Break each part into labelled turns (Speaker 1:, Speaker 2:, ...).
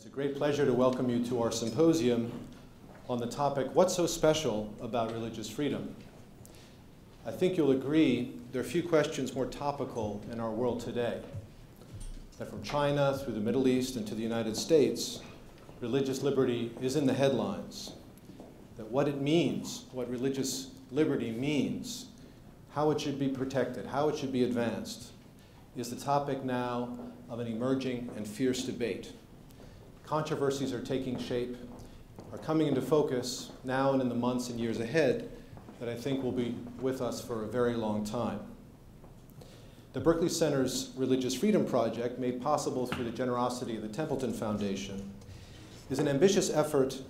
Speaker 1: It's a great pleasure to welcome you to our symposium on the topic, What's so special about religious freedom? I think you'll agree there are few questions more topical in our world today. That from China through the Middle East and to the United States, religious liberty is in the headlines. That what it means, what religious liberty means, how it should be protected, how it should be advanced, is the topic now of an emerging and fierce debate. Controversies are taking shape, are coming into focus now and in the months and years ahead that I think will be with us for a very long time. The Berkeley Center's Religious Freedom Project, made possible through the generosity of the Templeton Foundation, is an ambitious effort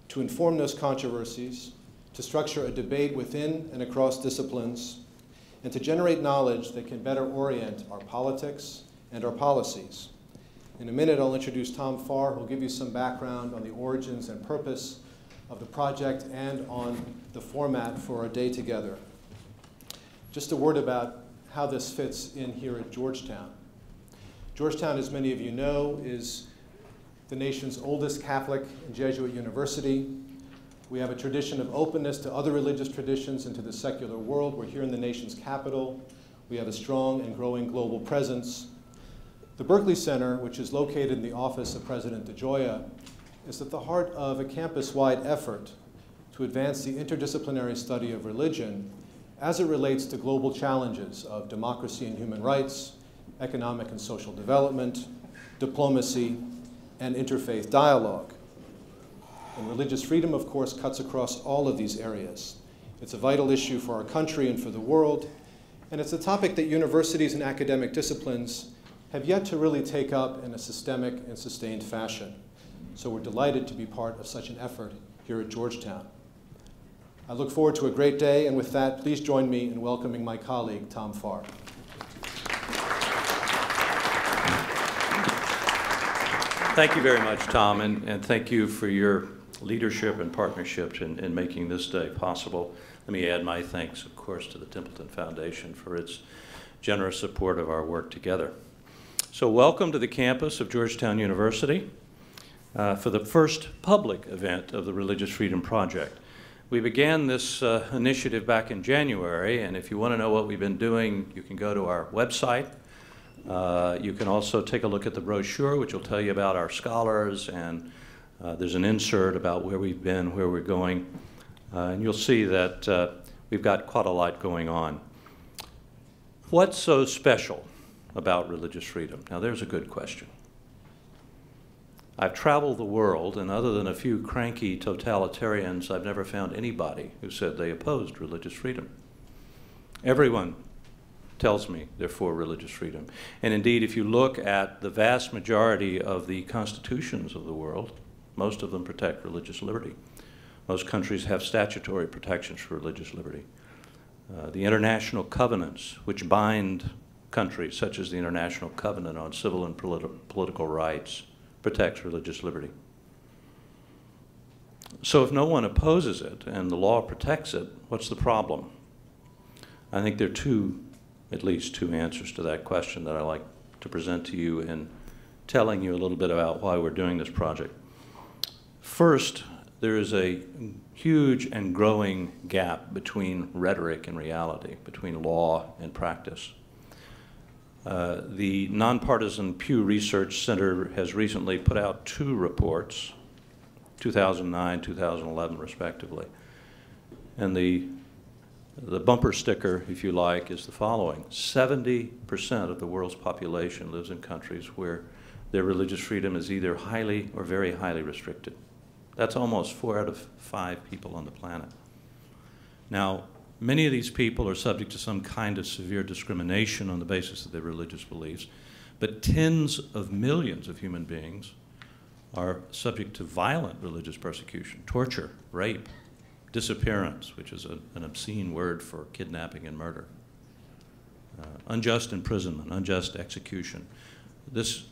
Speaker 1: to inform those controversies, to structure a debate within and across disciplines, and to generate knowledge that can better orient our politics and our policies. In a minute, I'll introduce Tom Farr, who will give you some background on the origins and purpose of the project and on the format for our day together. Just a word about how this fits in here at Georgetown. Georgetown, as many of you know, is the nation's oldest Catholic and Jesuit university. We have a tradition of openness to other religious traditions and to the secular world. We're here in the nation's capital. We have a strong and growing global presence. The Berkeley Center, which is located in the office of President DeGioia, is at the heart of a campus-wide effort to advance the interdisciplinary study of religion as it relates to global challenges of democracy and human rights, economic and social development, diplomacy, and interfaith dialogue. And religious freedom, of course, cuts across all of these areas. It's a vital issue for our country and for the world, and it's a topic that universities and academic disciplines have yet to really take up in a systemic and sustained fashion. So we're delighted to be part of such an effort here at Georgetown. I look forward to a great day, and with that, please join me in welcoming my colleague, Tom Farr.
Speaker 2: Thank you very much, Tom, and thank you for your leadership and partnership in making this day possible. Let me add my thanks, of course, to the Templeton Foundation for its generous support of our work together. So welcome to the campus of Georgetown University for the first public event of the Religious Freedom Project. We began this initiative back in January, and if you want to know what we've been doing, you can go to our website. You can also take a look at the brochure, which will tell you about our scholars, and there's an insert about where we've been, where we're going, and you'll see that we've got quite a lot going on. What's so special about religious freedom? Now, there's a good question. I've traveled the world, and other than a few cranky totalitarians, I've never found anybody who said they opposed religious freedom. Everyone tells me they're for religious freedom. And indeed, if you look at the vast majority of the constitutions of the world, most of them protect religious liberty. Most countries have statutory protections for religious liberty. The international covenants, which bind countries, such as the International Covenant on Civil and Political Rights, protects religious liberty. So if no one opposes it and the law protects it, what's the problem? I think there are at least two answers to that question that I'd like to present to you in telling you a little bit about why we're doing this project. First, there is a huge and growing gap between rhetoric and reality, between law and practice. The nonpartisan Pew Research Center has recently put out two reports, 2009, 2011, respectively. And the bumper sticker, if you like, is the following. 70% of the world's population lives in countries where their religious freedom is either highly or very highly restricted. That's almost 4 out of 5 people on the planet. Now, many of these people are subject to some kind of severe discrimination on the basis of their religious beliefs, but tens of millions of human beings are subject to violent religious persecution, torture, rape, disappearance, which is an obscene word for kidnapping and murder, unjust imprisonment, unjust execution. This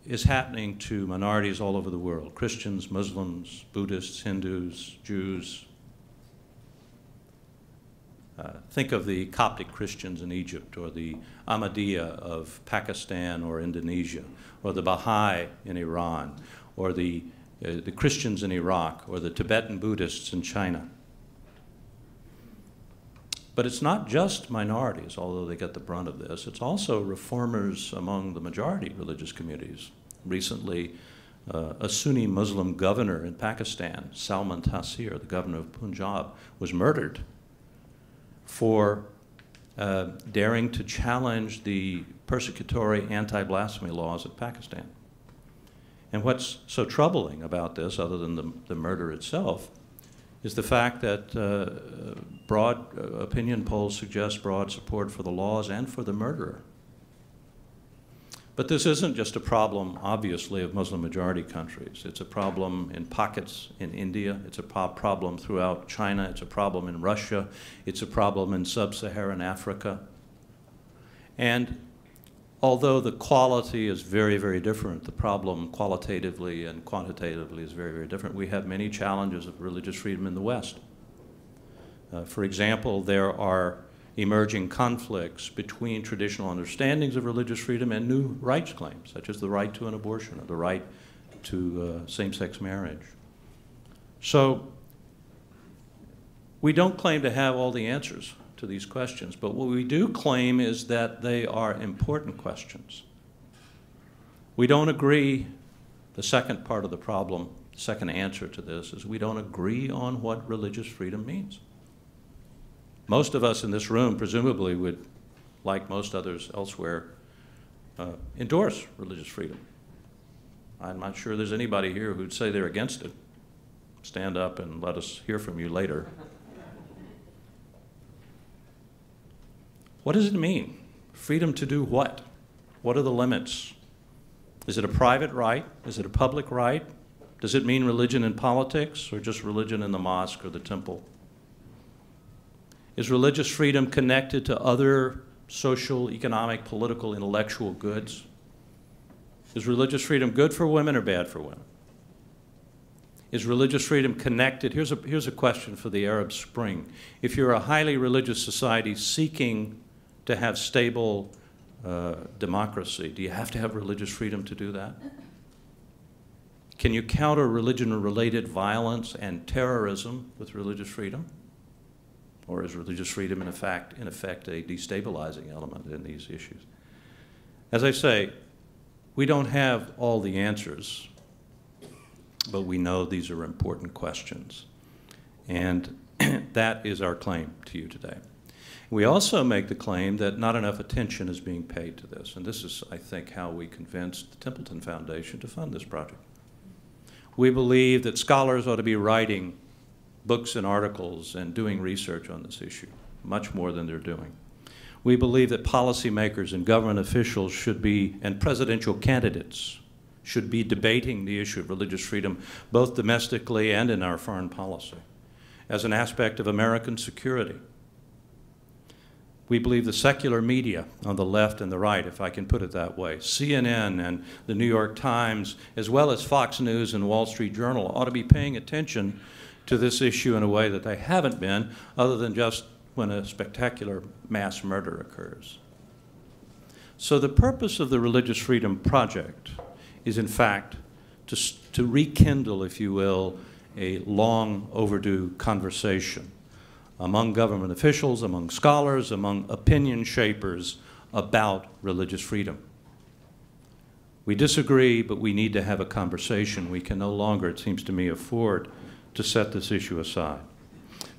Speaker 2: is happening to minorities all over the world: Christians, Muslims, Buddhists, Hindus, Jews. Think of the Coptic Christians in Egypt, or the Ahmadiyya of Pakistan or Indonesia, or the Baha'i in Iran, or the Christians in Iraq, or the Tibetan Buddhists in China. But it's not just minorities, although they get the brunt of this. It's also reformers among the majority religious communities. Recently, a Sunni Muslim governor in Pakistan, Salman Taseer, the governor of Punjab, was murdered for daring to challenge the persecutory anti-blasphemy laws of Pakistan. And what's so troubling about this, other than the murder itself, is the fact that broad opinion polls suggest broad support for the laws and for the murderer. But this isn't just a problem, obviously, of Muslim-majority countries. It's a problem in pockets in India. It's a problem throughout China. It's a problem in Russia. It's a problem in sub-Saharan Africa. And although the quality is very, very different, the problem qualitatively and quantitatively is very, very different, we have many challenges of religious freedom in the West. For example, there are emerging conflicts between traditional understandings of religious freedom and new rights claims, such as the right to an abortion or the right to same-sex marriage. So we don't claim to have all the answers to these questions, but what we do claim is that they are important questions. We don't agree, the second part of the problem, the second answer to this is we don't agree on what religious freedom means. Most of us in this room presumably would, like most others elsewhere, endorse religious freedom. I'm not sure there's anybody here who'd say they're against it. Stand up and let us hear from you later. What does it mean? Freedom to do what? What are the limits? Is it a private right? Is it a public right? Does it mean religion in politics or just religion in the mosque or the temple? Is religious freedom connected to other social, economic, political, intellectual goods? Is religious freedom good for women or bad for women? Is religious freedom connected? Here's a question for the Arab Spring. If you're a highly religious society seeking to have stable democracy, do you have to have religious freedom to do that? Can you counter religion-related violence and terrorism with religious freedom? Or is religious freedom, in effect, a destabilizing element in these issues? As I say, we don't have all the answers, but we know these are important questions. And that is our claim to you today. We also make the claim that not enough attention is being paid to this. And this is, I think, how we convinced the Templeton Foundation to fund this project. We believe that scholars ought to be writing books and articles and doing research on this issue, much more than they're doing. We believe that policymakers and government officials should be, and presidential candidates should be debating the issue of religious freedom, both domestically and in our foreign policy, as an aspect of American security. We believe the secular media on the left and the right, if I can put it that way, CNN and the New York Times, as well as Fox News and Wall Street Journal, ought to be paying attention to this issue in a way that they haven't been, other than just when a spectacular mass murder occurs. So the purpose of the Religious Freedom Project is, in fact, to rekindle, if you will, a long overdue conversation among government officials, among scholars, among opinion shapers about religious freedom. We disagree, but we need to have a conversation. We can no longer, it seems to me, afford to set this issue aside.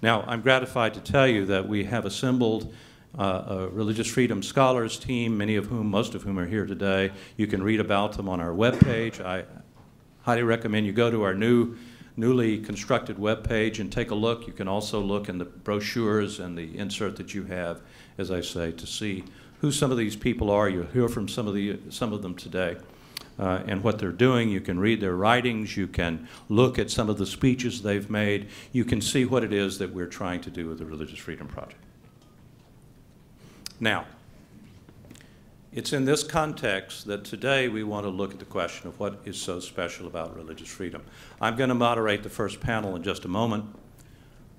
Speaker 2: Now, I'm gratified to tell you that we have assembled a religious freedom scholars team, most of whom are here today. You can read about them on our webpage. I highly recommend you go to our newly constructed webpage and take a look. You can also look in the brochures and the insert that you have, as I say, to see who some of these people are. You'll hear from some of them today. And what they're doing. You can read their writings. You can look at some of the speeches they've made. You can see what it is that we're trying to do with the Religious Freedom Project. Now, it's in this context that today we want to look at the question of what is so special about religious freedom. I'm going to moderate the first panel in just a moment.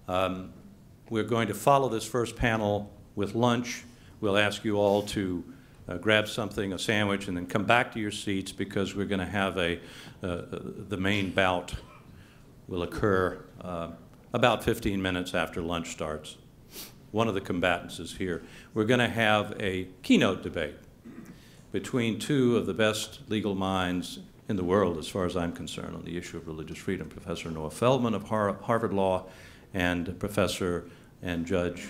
Speaker 2: We're going to follow this first panel with lunch. We'll ask you all to grab something, a sandwich, and then come back to your seats because we're going to have the main bout will occur about 15 minutes after lunch starts. One of the combatants is here. We're going to have a keynote debate between two of the best legal minds in the world, as far as I'm concerned, on the issue of religious freedom, Professor Noah Feldman of Harvard Law and Professor and Judge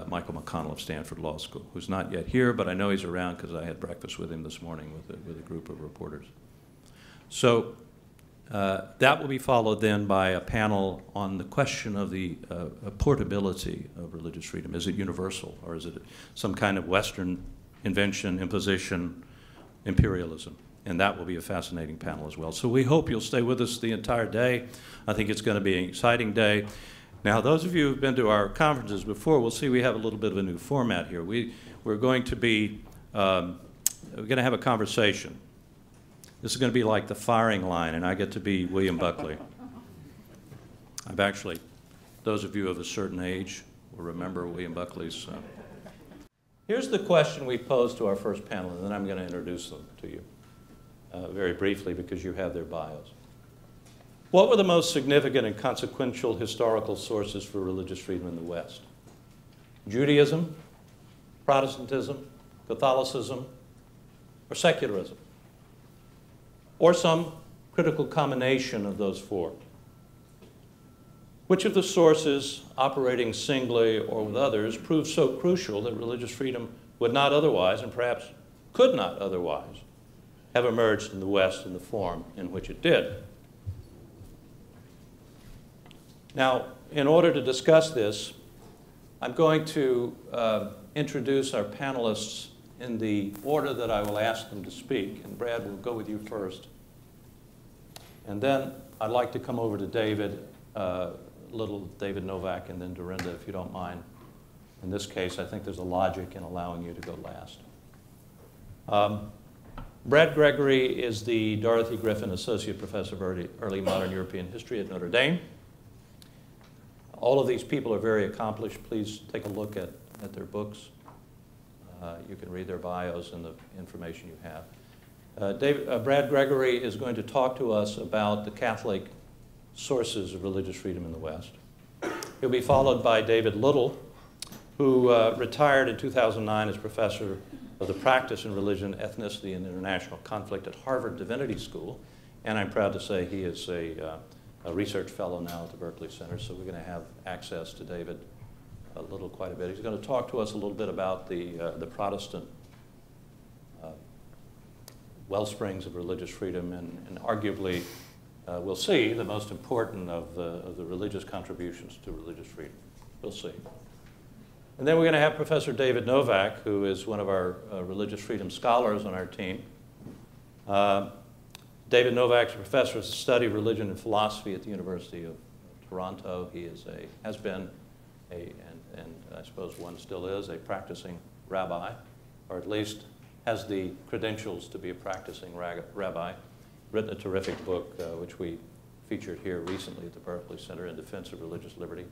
Speaker 2: Michael McConnell of Stanford Law School, who's not yet here, but I know he's around because I had breakfast with him this morning with a group of reporters. So that will be followed then by a panel on the question of the portability of religious freedom. Is it universal, or is it some kind of Western invention, imposition, imperialism? And that will be a fascinating panel as well. So we hope you'll stay with us the entire day. I think it's going to be an exciting day. Now, those of you who've been to our conferences before will see we have a little bit of a new format here. We're going to be, we're going to have a conversation. This is going to be like the firing line, and I get to be William Buckley. I've actually, those of you of a certain age will remember William Buckley's. Here's the question we posed to our first panel, and then I'm going to introduce them to you very briefly because you have their bios. What were the most significant and consequential historical sources for religious freedom in the West? Judaism, Protestantism, Catholicism, or secularism? Or some critical combination of those four? Which of the sources, operating singly or with others, proved so crucial that religious freedom would not otherwise, and perhaps could not otherwise, have emerged in the West in the form in which it did? Now, in order to discuss this, I'm going to introduce our panelists in the order that I will ask them to speak. And Brad, we'll go with you first. And then I'd like to come over to David, David Novak, and then Dorinda, if you don't mind. In this case, I think there's a logic in allowing you to go last. Brad Gregory is the Dorothy Griffin Associate Professor of Early Modern European History at Notre Dame. All of these people are very accomplished. Please take a look at their books. You can read their bios and the information you have. Brad Gregory is going to talk to us about the Catholic sources of religious freedom in the West. He'll be followed by David Little, who retired in 2009 as professor of the practice in religion, ethnicity, and international conflict at Harvard Divinity School. And I'm proud to say he is a research fellow now at the Berkeley Center, so we're going to have access to David quite a bit. He's going to talk to us a little bit about the Protestant wellsprings of religious freedom, and arguably, we'll see, the most important of the religious contributions to religious freedom. We'll see. And then we're going to have Professor David Novak, who is one of our religious freedom scholars on our team. David Novak is a professor of the study of religion and philosophy at the University of Toronto. He has been and I suppose one still is, a practicing rabbi, or at least has the credentials to be a practicing rabbi. Written a terrific book, which we featured here recently at the Berkeley Center, In Defense of Religious Liberty.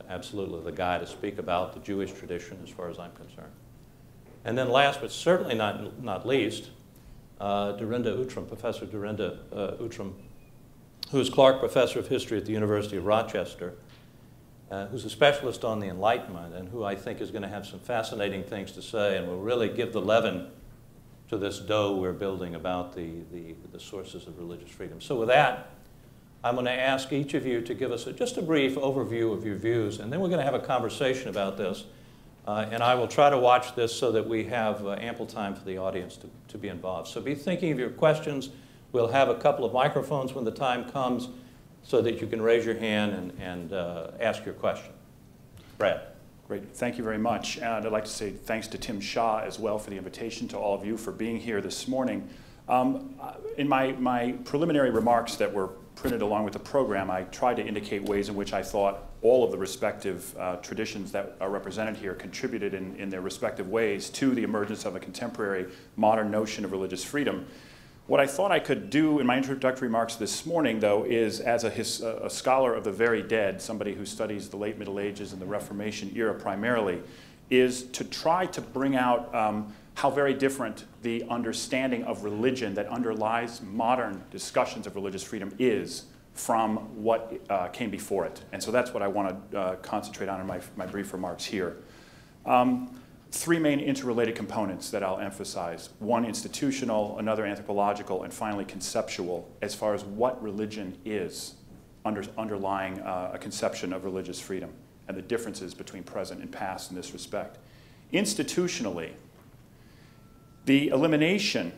Speaker 2: Absolutely the guy to speak about the Jewish tradition as far as I'm concerned. And then last but certainly not least, Dorinda Outram, Professor Dorinda Outram, who is Clark Professor of History at the University of Rochester, who's a specialist on the Enlightenment, and who I think is going to have some fascinating things to say and will really give the leaven to this dough we're building about the sources of religious freedom. So with that, I'm going to ask each of you to give us just a brief overview of your views, and then we're going to have a conversation about this. And I will try to watch this so that we have ample time for the audience to be involved. So be thinking of your questions. We'll have a couple of microphones when the time comes so that you can raise your hand and ask your question. Brad.
Speaker 3: Great. Thank you very much. And I'd like to say thanks to Tim Shaw as well for the invitation, to all of you for being here this morning. In my preliminary remarks that were printed along with the program, I tried to indicate ways in which I thought all of the respective traditions that are represented here contributed in their respective ways to the emergence of a contemporary modern notion of religious freedom. What I thought I could do in my introductory remarks this morning, though, is as a scholar of the very dead, somebody who studies the late Middle Ages and the Reformation era primarily, is to try to bring out how very different the understanding of religion that underlies modern discussions of religious freedom is from what came before it. And so that's what I want to concentrate on in my brief remarks here. Three main interrelated components that I'll emphasize. One institutional, another anthropological, and finally conceptual as far as what religion is underlying a conception of religious freedom and the differences between present and past in this respect. Institutionally, the elimination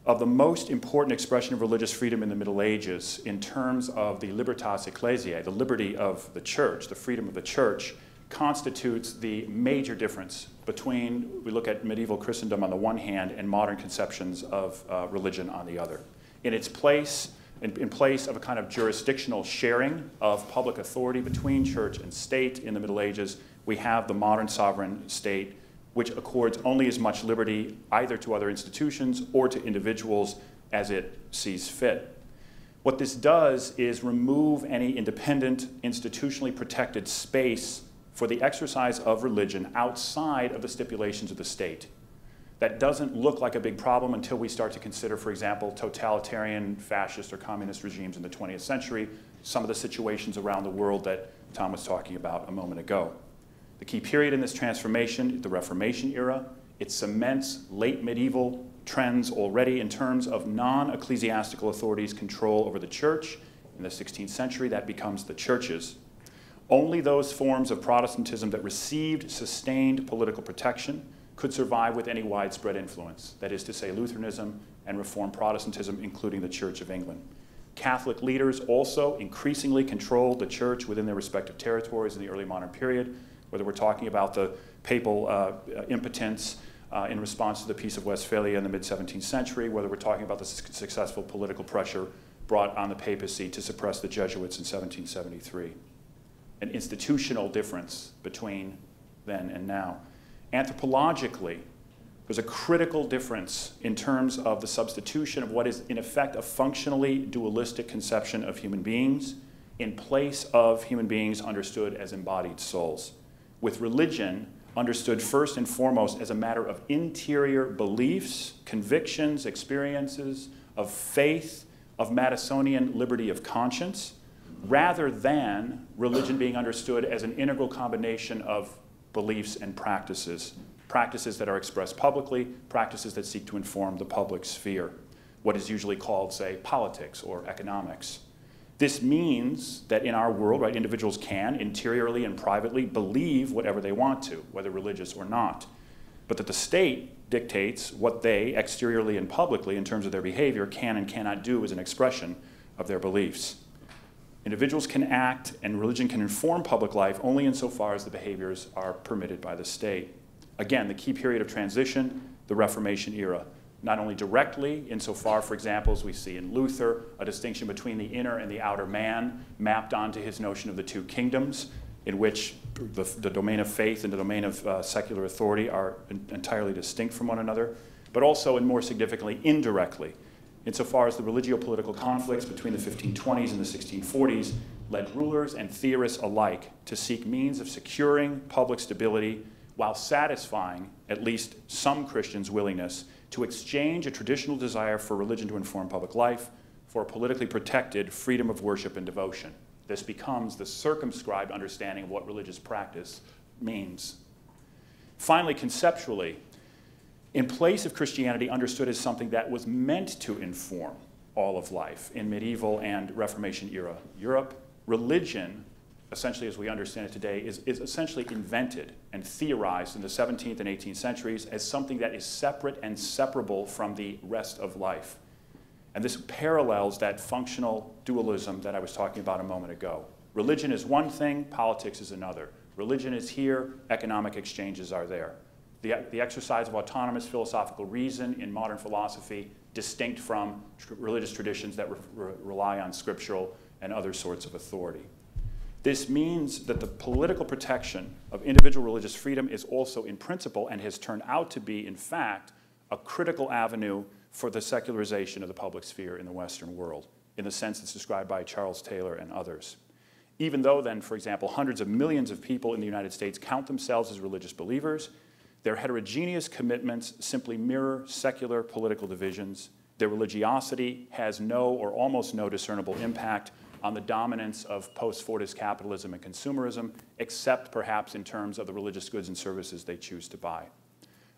Speaker 3: of the most important expression of religious freedom in the Middle Ages in terms of the libertas ecclesiae, the liberty of the church, the freedom of the church, constitutes the major difference between, we look at medieval Christendom on the one hand and modern conceptions of religion on the other. In its place, in place of a kind of jurisdictional sharing of public authority between church and state in the Middle Ages, we have the modern sovereign state, which accords only as much liberty either to other institutions or to individuals as it sees fit. What this does is remove any independent, institutionally protected space for the exercise of religion outside of the stipulations of the state. That doesn't look like a big problem until we start to consider, for example, totalitarian, fascist, or communist regimes in the 20th century, some of the situations around the world that Tom was talking about a moment ago. The key period in this transformation is the Reformation era. It cements late medieval trends already in terms of non-ecclesiastical authorities' control over the church. In the 16th century, that becomes the churches. Only those forms of Protestantism that received sustained political protection could survive with any widespread influence, that is to say Lutheranism and Reformed Protestantism, including the Church of England. Catholic leaders also increasingly controlled the church within their respective territories in the early modern period, whether we're talking about the papal impotence in response to the Peace of Westphalia in the mid-17th century, whether we're talking about the successful political pressure brought on the papacy to suppress the Jesuits in 1773. An institutional difference between then and now. Anthropologically, there's a critical difference in terms of the substitution of what is in effect a functionally dualistic conception of human beings in place of human beings understood as embodied souls, with religion understood first and foremost as a matter of interior beliefs, convictions, experiences, of faith, of Madisonian liberty of conscience, rather than religion being understood as an integral combination of beliefs and practices, practices that are expressed publicly, practices that seek to inform the public sphere, what is usually called, say, politics or economics. This means that in our world, right, individuals can interiorly and privately believe whatever they want to, whether religious or not, but that the state dictates what they, exteriorly and publicly, in terms of their behavior, can and cannot do as an expression of their beliefs. Individuals can act and religion can inform public life only insofar as the behaviors are permitted by the state. Again, the key period of transition, the Reformation era. Not only directly, insofar, for example, as we see in Luther, a distinction between the inner and the outer man mapped onto his notion of the two kingdoms, in which the domain of faith and the domain of secular authority are entirely distinct from one another, but also, and more significantly, indirectly, insofar as the religio-political conflicts between the 1520s and the 1640s led rulers and theorists alike to seek means of securing public stability while satisfying at least some Christians' willingness to exchange a traditional desire for religion to inform public life for a politically protected freedom of worship and devotion. This becomes the circumscribed understanding of what religious practice means. Finally, conceptually, in place of Christianity understood as something that was meant to inform all of life in medieval and Reformation era Europe, religion, essentially as we understand it today, is essentially invented and theorized in the 17th and 18th centuries as something that is separate and separable from the rest of life. And this parallels that functional dualism that I was talking about a moment ago. Religion is one thing, politics is another. Religion is here, economic exchanges are there. The exercise of autonomous philosophical reason in modern philosophy, distinct from religious traditions that rely on scriptural and other sorts of authority. This means that the political protection of individual religious freedom is also in principle and has turned out to be, in fact, a critical avenue for the secularization of the public sphere in the Western world, in the sense that's described by Charles Taylor and others. Even though then, for example, hundreds of millions of people in the United States count themselves as religious believers, Their heterogeneous commitments simply mirror secular political divisions. Their religiosity has no or almost no discernible impact on the dominance of post-Fordist capitalism and consumerism, except perhaps in terms of the religious goods and services they choose to buy.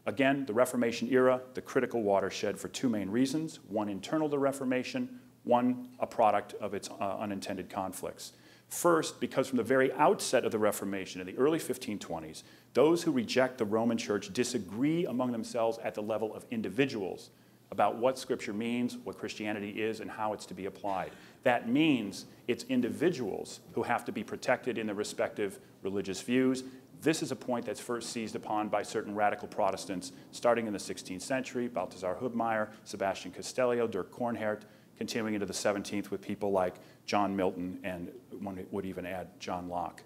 Speaker 3: Again, the Reformation era, the critical watershed for two main reasons, one internal to Reformation, one a product of its unintended conflicts. First, because from the very outset of the Reformation in the early 1520s, those who reject the Roman Church disagree among themselves at the level of individuals about what Scripture means, what Christianity is, and how it's to be applied. That means it's individuals who have to be protected in their respective religious views. This is a point that's first seized upon by certain radical Protestants starting in the 16th century, Balthasar Hubmaier, Sebastian Castellio, Dirk Kornhert, continuing into the 17th with people like John Milton and one would even add John Locke.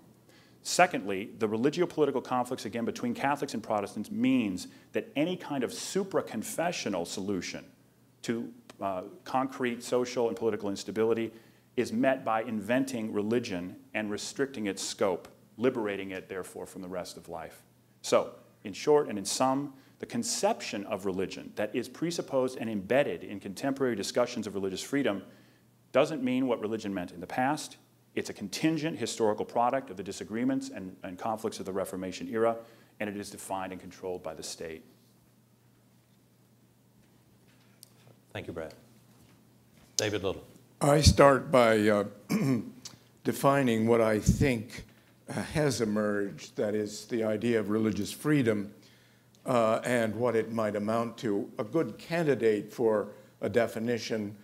Speaker 3: Secondly, the religio-political conflicts, again, between Catholics and Protestants means that any kind of supra-confessional solution to concrete social and political instability is met by inventing religion and restricting its scope, liberating it, therefore, from the rest of life. So, in short and in sum, the conception of religion that is presupposed and embedded in contemporary discussions of religious freedom doesn't mean what religion meant in the past. It's a contingent historical product of the disagreements and conflicts of the Reformation era, and it is defined and controlled by the state.
Speaker 2: Thank you, Brad. David Little.
Speaker 4: I start by defining what I think has emerged, that is the idea of religious freedom and what it might amount to. A good candidate for a definition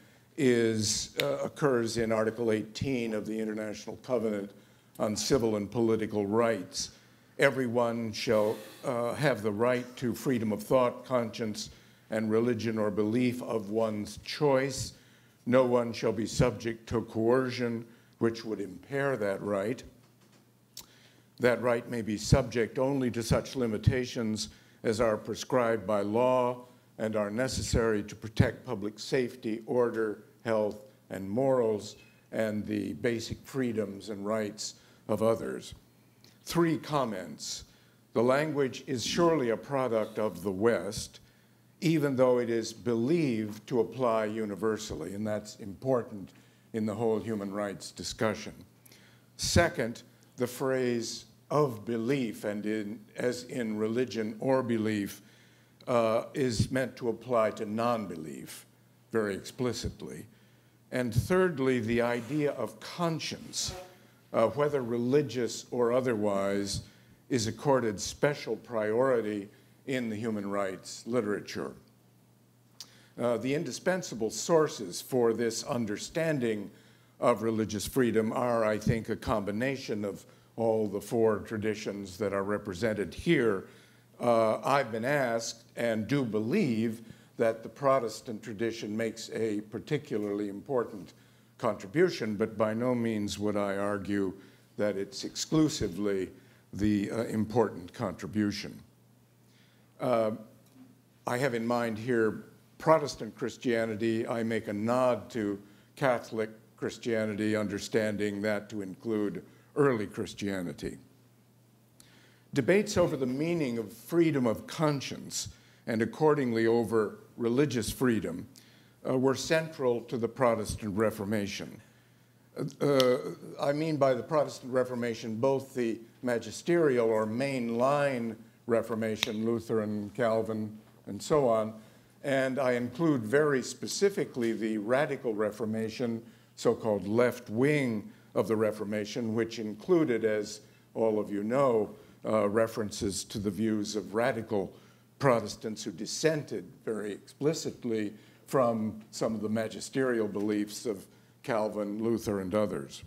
Speaker 4: occurs in Article 18 of the International Covenant on Civil and Political Rights. Everyone shall have the right to freedom of thought, conscience, and religion or belief of one's choice. No one shall be subject to coercion, which would impair that right. That right may be subject only to such limitations as are prescribed by law and are necessary to protect public safety, order, health, and morals, and the basic freedoms and rights of others. 3 comments. The language is surely a product of the West, even though it is believed to apply universally, and that's important in the whole human rights discussion. Second, the phrase of belief, and as in religion or belief, is meant to apply to non-belief very explicitly. And thirdly, the idea of conscience, whether religious or otherwise, is accorded special priority in the human rights literature. The indispensable sources for this understanding of religious freedom are, I think, a combination of all the 4 traditions that are represented here. I've been asked and do believe that the Protestant tradition makes a particularly important contribution, but by no means would I argue that it's exclusively the important contribution. I have in mind here Protestant Christianity. I make a nod to Catholic Christianity, understanding that to include early Christianity. Debates over the meaning of freedom of conscience and accordingly over religious freedom were central to the Protestant Reformation. I mean by the Protestant Reformation both the magisterial or mainline Reformation, Luther and Calvin and so on, and I include very specifically the Radical Reformation, so-called left wing of the Reformation, which included, as all of you know, references to the views of radical Protestants who dissented very explicitly from some of the magisterial beliefs of Calvin, Luther, and others.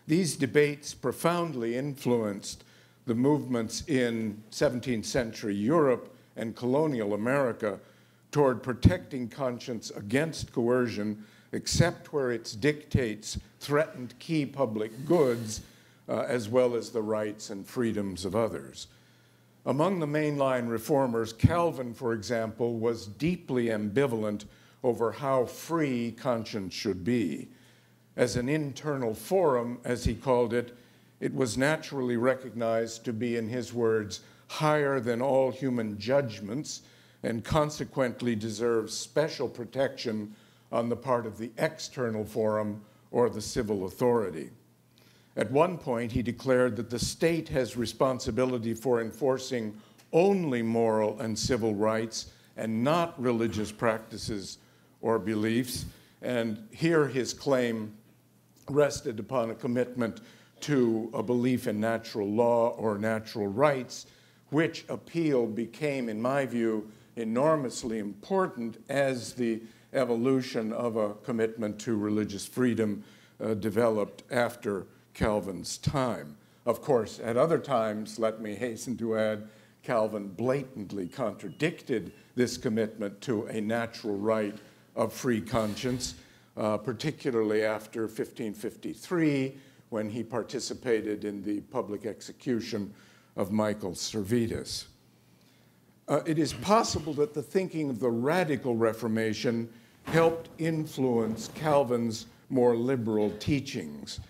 Speaker 4: These debates profoundly influenced the movements in 17th century Europe and colonial America toward protecting conscience against coercion, except where its dictates threatened key public goods, as well as the rights and freedoms of others. Among the mainline reformers, Calvin, for example, was deeply ambivalent over how free conscience should be. As an internal forum, as he called it, it was naturally recognized to be, in his words, higher than all human judgments and consequently deserves special protection on the part of the external forum or the civil authority. At one point, he declared that the state has responsibility for enforcing only moral and civil rights and not religious practices or beliefs. And here his claim rested upon a commitment to a belief in natural law or natural rights, which appeal became, in my view, enormously important as the evolution of a commitment to religious freedom developed after Calvin's time. Of course, at other times, let me hasten to add, Calvin blatantly contradicted this commitment to a natural right of free conscience, particularly after 1553, when he participated in the public execution of Michael Servetus. It is possible that the thinking of the Radical Reformation helped influence Calvin's more liberal teachings.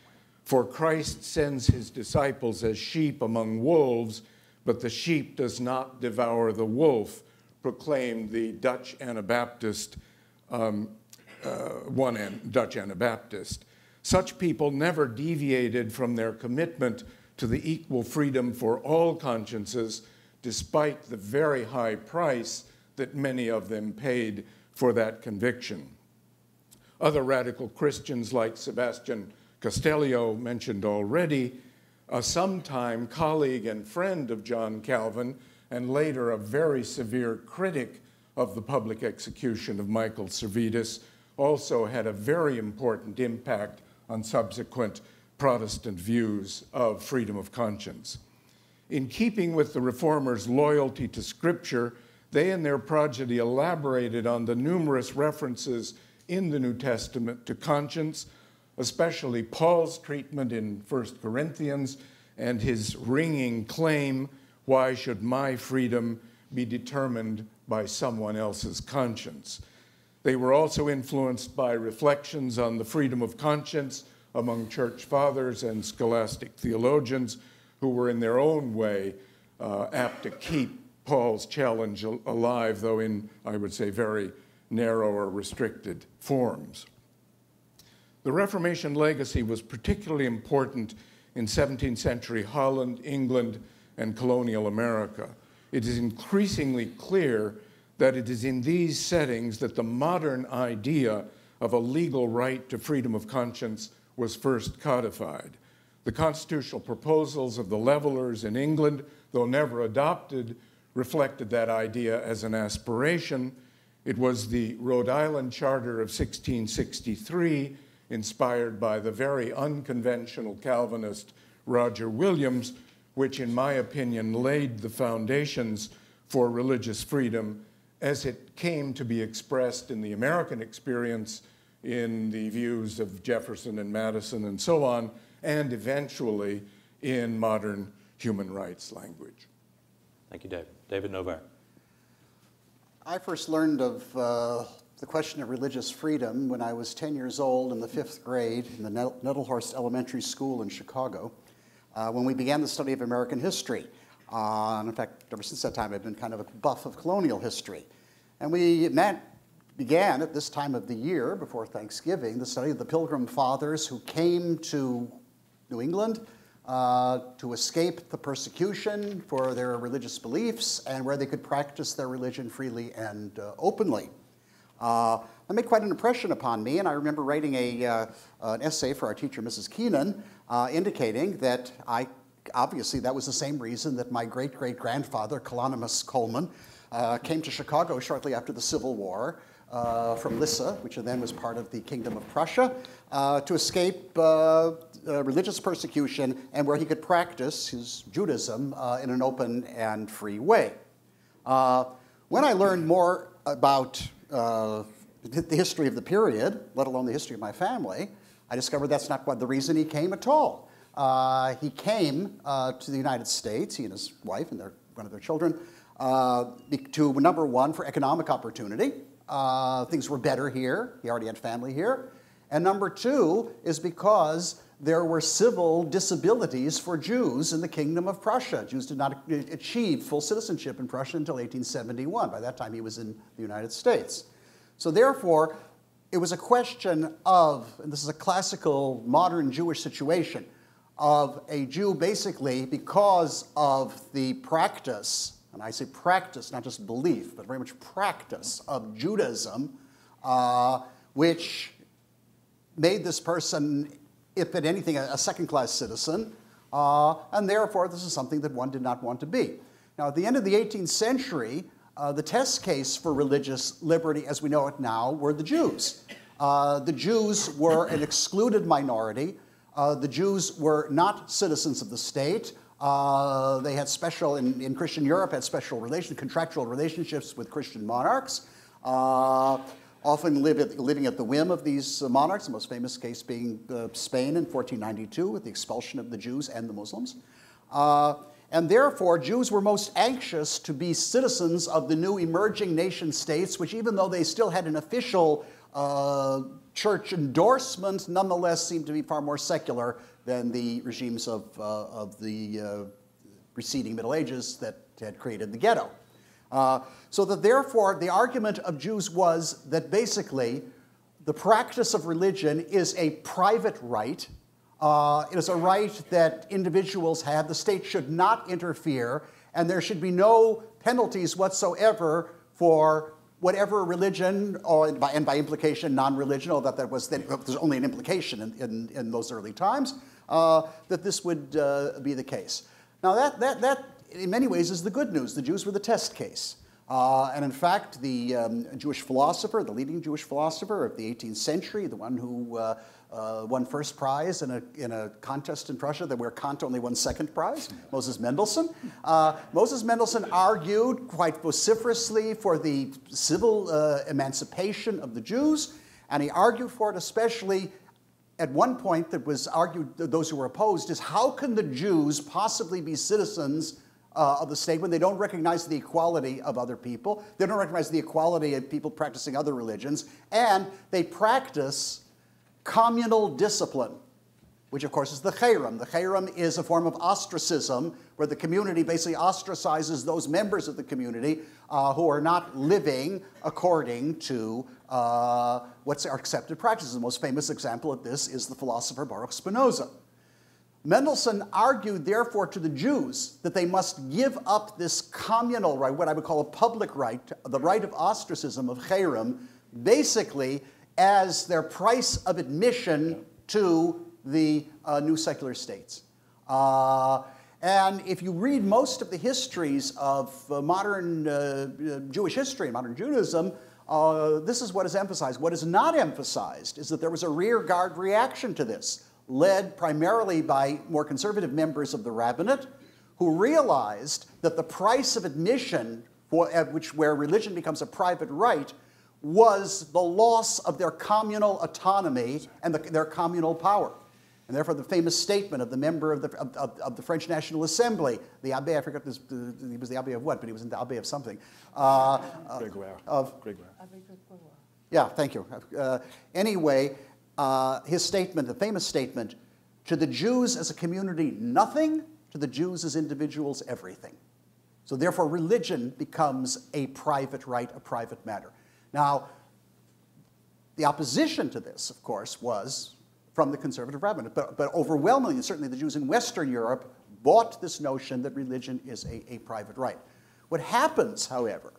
Speaker 4: For Christ sends his disciples as sheep among wolves, but the sheep does not devour the wolf, proclaimed the Dutch Anabaptist, Dutch Anabaptist. Such people never deviated from their commitment to the equal freedom for all consciences, despite the very high price that many of them paid for that conviction. Other radical Christians like Sebastian Castellio, mentioned already, a sometime colleague and friend of John Calvin, and later a very severe critic of the public execution of Michael Servetus, also had a very important impact on subsequent Protestant views of freedom of conscience. In keeping with the Reformers' loyalty to Scripture, they and their progeny elaborated on the numerous references in the New Testament to conscience, especially Paul's treatment in 1 Corinthians and his ringing claim, "Why should my freedom be determined by someone else's conscience?" They were also influenced by reflections on the freedom of conscience among church fathers and scholastic theologians who were in their own way apt to keep Paul's challenge alive, though in, I would say, very narrow or restricted forms. The Reformation legacy was particularly important in 17th century Holland, England, and colonial America. It is increasingly clear that it is in these settings that the modern idea of a legal right to freedom of conscience was first codified. The constitutional proposals of the Levelers in England, though never adopted, reflected that idea as an aspiration. It was the Rhode Island Charter of 1663, inspired by the very unconventional Calvinist Roger Williams, which, in my opinion, laid the foundations for religious freedom as it came to be expressed in the American experience in the views of Jefferson and Madison and so on, and eventually in modern human rights language.
Speaker 2: Thank you, David. David Novair.
Speaker 5: I first learned of the question of religious freedom when I was 10 years old in the 5th grade in the Nettlehorst Elementary School in Chicago, when we began the study of American history. And in fact, ever since that time, I've been kind of a buff of colonial history. And we began at this time of the year, before Thanksgiving, the study of the Pilgrim Fathers who came to New England to escape the persecution for their religious beliefs and where they could practice their religion freely and openly. That made quite an impression upon me, and I remember writing an essay for our teacher, Mrs. Keenan, indicating that obviously that was the same reason that my great-great-grandfather, Colonimus Coleman, came to Chicago shortly after the Civil War from Lissa, which then was part of the Kingdom of Prussia, to escape religious persecution and where he could practice his Judaism in an open and free way. When I learned more about the history of the period, let alone the history of my family, I discovered that's not the reason he came at all. He came to the United States, he and his wife and one of their children, to number one, for economic opportunity. Things were better here. He already had family here. And number two is because there were civil disabilities for Jews in the Kingdom of Prussia. Jews did not achieve full citizenship in Prussia until 1871. By that time, he was in the United States. So therefore, it was a question of, and this is a classical modern Jewish situation, of a Jew basically because of the practice, and I say practice, not just belief, but very much practice of Judaism, which made this person, if at anything, a second-class citizen, and therefore this is something that one did not want to be. Now, at the end of the 18th century, the test case for religious liberty, as we know it now, were the Jews. The Jews were an excluded minority. The Jews were not citizens of the state. They had special, in Christian Europe, had special contractual relationships with Christian monarchs, often living at the whim of these monarchs, the most famous case being Spain in 1492 with the expulsion of the Jews and the Muslims. And therefore, Jews were most anxious to be citizens of the new emerging nation states, which even though they still had an official church endorsement, nonetheless seemed to be far more secular than the regimes of the preceding Middle Ages that had created the ghetto. So that therefore, the argument of Jews was that basically the practice of religion is a private right. It is a right that individuals have. The state should not interfere, and there should be no penalties whatsoever for whatever religion, and by implication non-religion, although that was only an implication in those early times, that this would be the case. Now that in many ways is the good news. The Jews were the test case. And in fact, the Jewish philosopher, the leading Jewish philosopher of the 18th century, the one who won first prize in a contest in Prussia where Kant only won second prize, Moses Mendelssohn. Moses Mendelssohn argued quite vociferously for the civil emancipation of the Jews, and he argued for it especially at one point that was argued, those who were opposed, is how can the Jews possibly be citizens of the state when they don't recognize the equality of other people, they don't recognize the equality of people practicing other religions, and they practice communal discipline, which of course is the cherem. The cherem is a form of ostracism where the community basically ostracizes those members of the community who are not living according to what's our accepted practices. The most famous example of this is the philosopher Baruch Spinoza. Mendelssohn argued, therefore, to the Jews that they must give up this communal right, what I would call a public right, the right of ostracism, of cherem, basically as their price of admission to the new secular states. And if you read most of the histories of modern Jewish history and modern Judaism, this is what is emphasized. What is not emphasized is that there was a rearguard reaction to this, led primarily by more conservative members of the rabbinate, who realized that the price of admission, where religion becomes a private right, was the loss of their communal autonomy and their communal power. And therefore, the famous statement of the member of the French National Assembly, the abbé, I forget this, he was the abbé of what, but he was the abbé of something.
Speaker 3: Grégoire.
Speaker 5: Yeah, thank you. Anyway, his statement, the famous statement, to the Jews as a community, nothing, to the Jews as individuals, everything. So therefore, religion becomes a private right, a private matter. Now, the opposition to this, of course, was from the conservative rabbinate, but overwhelmingly, certainly the Jews in Western Europe bought this notion that religion is a private right. What happens, however,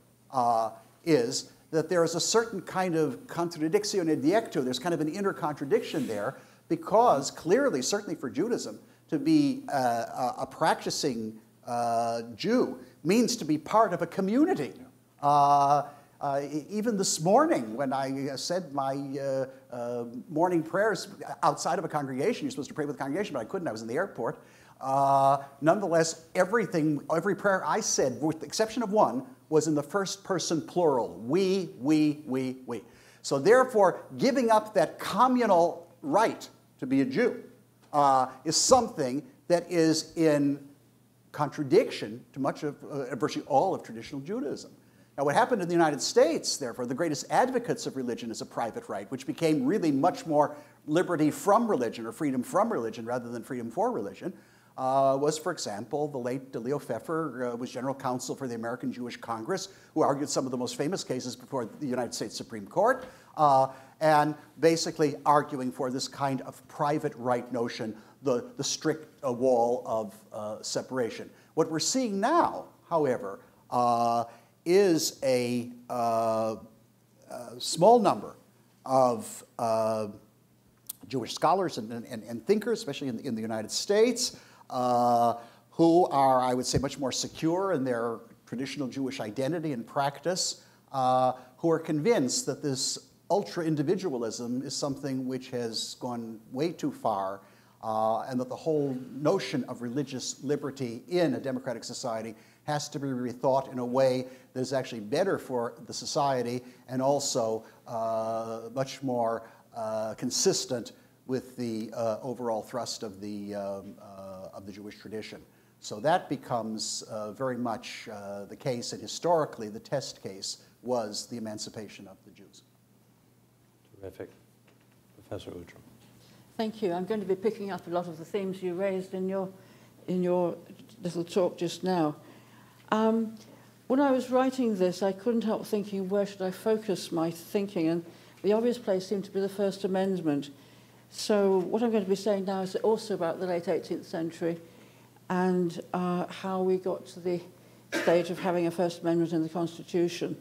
Speaker 5: is that there is a certain kind of contradictio diecto, there's kind of an inner contradiction there, because clearly, certainly for Judaism, to be a practicing Jew means to be part of a community. Even this morning, when I said my morning prayers outside of a congregation, you're supposed to pray with the congregation, but I couldn't, I was in the airport. Nonetheless, every prayer I said, with the exception of one, was in the first person plural. We. So therefore, giving up that communal right to be a Jew is something that is in contradiction to much of, virtually all of traditional Judaism. Now, what happened in the United States, therefore, the greatest advocates of religion as a private right, which became really much more liberty from religion or freedom from religion rather than freedom for religion, was, for example, the late Leo Pfeffer was general counsel for the American Jewish Congress, who argued some of the most famous cases before the United States Supreme Court, and basically arguing for this kind of private right notion, the strict wall of separation. What we're seeing now, however, is a small number of Jewish scholars and thinkers, especially in the United States, who are, I would say, much more secure in their traditional Jewish identity and practice, who are convinced that this ultra-individualism is something which has gone way too far, and that the whole notion of religious liberty in a democratic society has to be rethought in a way that is actually better for the society and also much more consistent with the overall thrust of the Jewish tradition. So that becomes very much the case, and historically the test case was the emancipation of the Jews.
Speaker 2: Terrific. Professor Utram.
Speaker 6: Thank you. I'm going to be picking up a lot of the themes you raised in your little talk just now. When I was writing this, I couldn't help thinking, where should I focus my thinking? And the obvious place seemed to be the First Amendment. So what I'm going to be saying now is also about the late 18th century and how we got to the stage of having a First Amendment in the Constitution.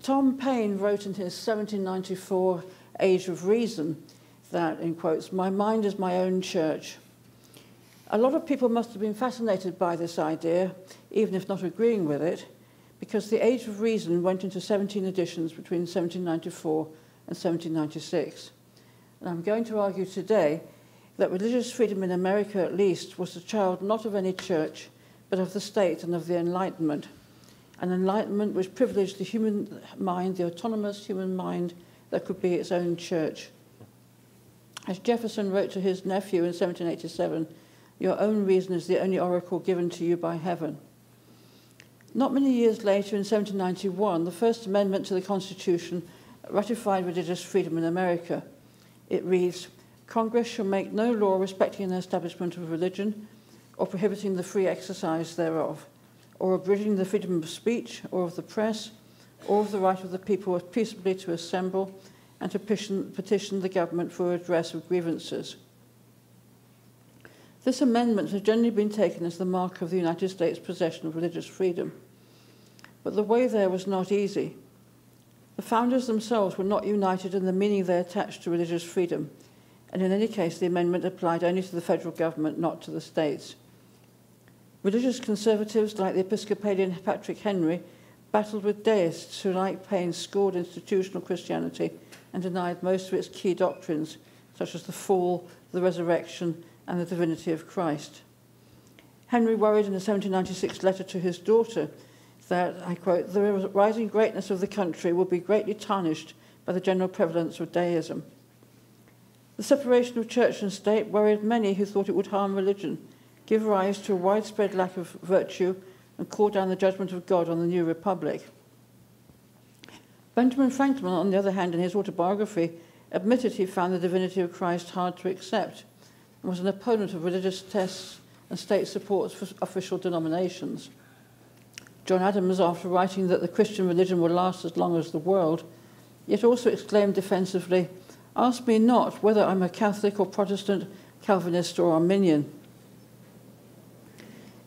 Speaker 6: Tom Paine wrote in his 1794 Age of Reason that, in quotes, "My mind is my own church." A lot of people must have been fascinated by this idea, even if not agreeing with it, because the Age of Reason went into 17 editions between 1794 and 1796. And I'm going to argue today that religious freedom in America, at least, was the child not of any church, but of the state and of the Enlightenment. An Enlightenment which privileged the human mind, the autonomous human mind that could be its own church. As Jefferson wrote to his nephew in 1787, "Your own reason is the only oracle given to you by heaven." Not many years later, in 1791, the First Amendment to the Constitution ratified religious freedom in America. It reads, "Congress shall make no law respecting the establishment of religion, or prohibiting the free exercise thereof, or abridging the freedom of speech, or of the press, or of the right of the people peaceably to assemble, and to petition the government for redress of grievances." This amendment has generally been taken as the mark of the United States' possession of religious freedom. But the way there was not easy. The founders themselves were not united in the meaning they attached to religious freedom, and in any case the amendment applied only to the federal government, not to the states. Religious conservatives like the Episcopalian Patrick Henry battled with deists who, like Paine, scorned institutional Christianity and denied most of its key doctrines, such as the fall, the resurrection, and the divinity of Christ. Henry worried in a 1796 letter to his daughter that, I quote, "the rising greatness of the country will be greatly tarnished by the general prevalence of deism." The separation of church and state worried many who thought it would harm religion, give rise to a widespread lack of virtue, and call down the judgment of God on the new republic. Benjamin Franklin, on the other hand, in his autobiography, admitted he found the divinity of Christ hard to accept and was an opponent of religious tests and state support for official denominations. John Adams, after writing that the Christian religion will last as long as the world, yet also exclaimed defensively, "Ask me not whether I'm a Catholic or Protestant, Calvinist or Arminian."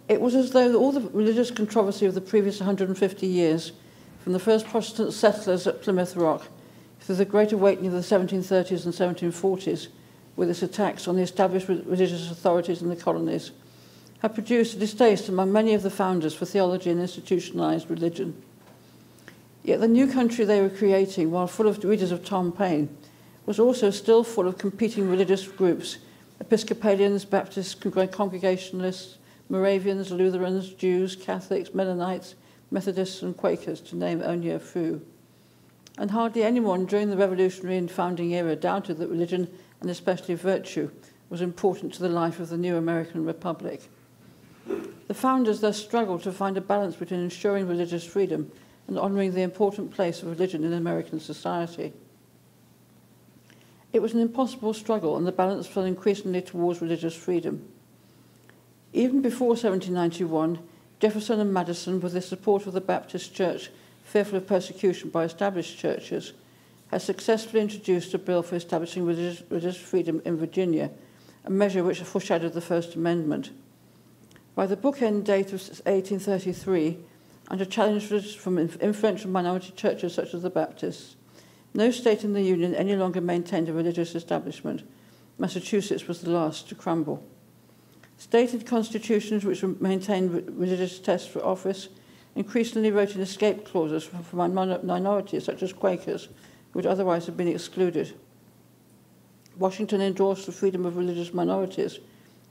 Speaker 6: It was as though all the religious controversy of the previous 150 years, from the first Protestant settlers at Plymouth Rock through the Great Awakening of the 1730s and 1740s, with its attacks on the established religious authorities in the colonies, had produced a distaste among many of the founders for theology and institutionalized religion. Yet the new country they were creating, while full of readers of Tom Paine, was also still full of competing religious groups: Episcopalians, Baptists, Congregationalists, Moravians, Lutherans, Jews, Catholics, Mennonites, Methodists, and Quakers, to name only a few. And hardly anyone during the revolutionary and founding era doubted that religion, and especially virtue, was important to the life of the new American Republic. The founders thus struggled to find a balance between ensuring religious freedom and honouring the important place of religion in American society. It was an impossible struggle, and the balance fell increasingly towards religious freedom. Even before 1791, Jefferson and Madison, with the support of the Baptist Church, fearful of persecution by established churches, had successfully introduced a bill for establishing religious freedom in Virginia, a measure which foreshadowed the First Amendment. By the bookend date of 1833, under challenge from influential minority churches such as the Baptists, no state in the Union any longer maintained a religious establishment. Massachusetts was the last to crumble. Stated constitutions which maintained religious tests for office increasingly wrote in escape clauses for minorities such as Quakers, who would otherwise have been excluded. Washington endorsed the freedom of religious minorities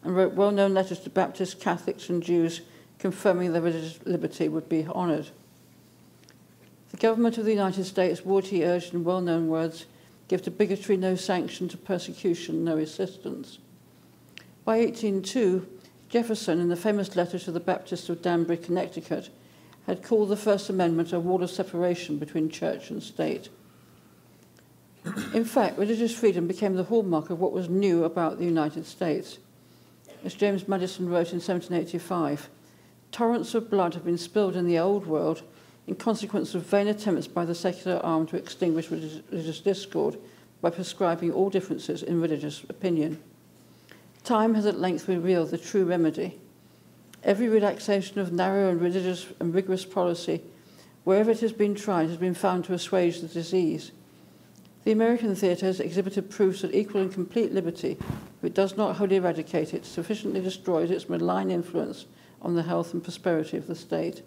Speaker 6: and wrote well-known letters to Baptists, Catholics, and Jews confirming their religious liberty would be honoured. The government of the United States would, he urged in well-known words, give to bigotry no sanction, to persecution no assistance. By 1802, Jefferson, in the famous letter to the Baptists of Danbury, Connecticut, had called the First Amendment a wall of separation between church and state. In fact, religious freedom became the hallmark of what was new about the United States. As James Madison wrote in 1785, torrents of blood have been spilled in the Old World in consequence of vain attempts by the secular arm to extinguish religious discord by prescribing all differences in religious opinion. Time has at length revealed the true remedy. Every relaxation of narrow and religious and rigorous policy, wherever it has been tried, has been found to assuage the disease. The American theatre has exhibited proofs that equal and complete liberty, if it does not wholly eradicate it, sufficiently destroys its malign influence on the health and prosperity of the state.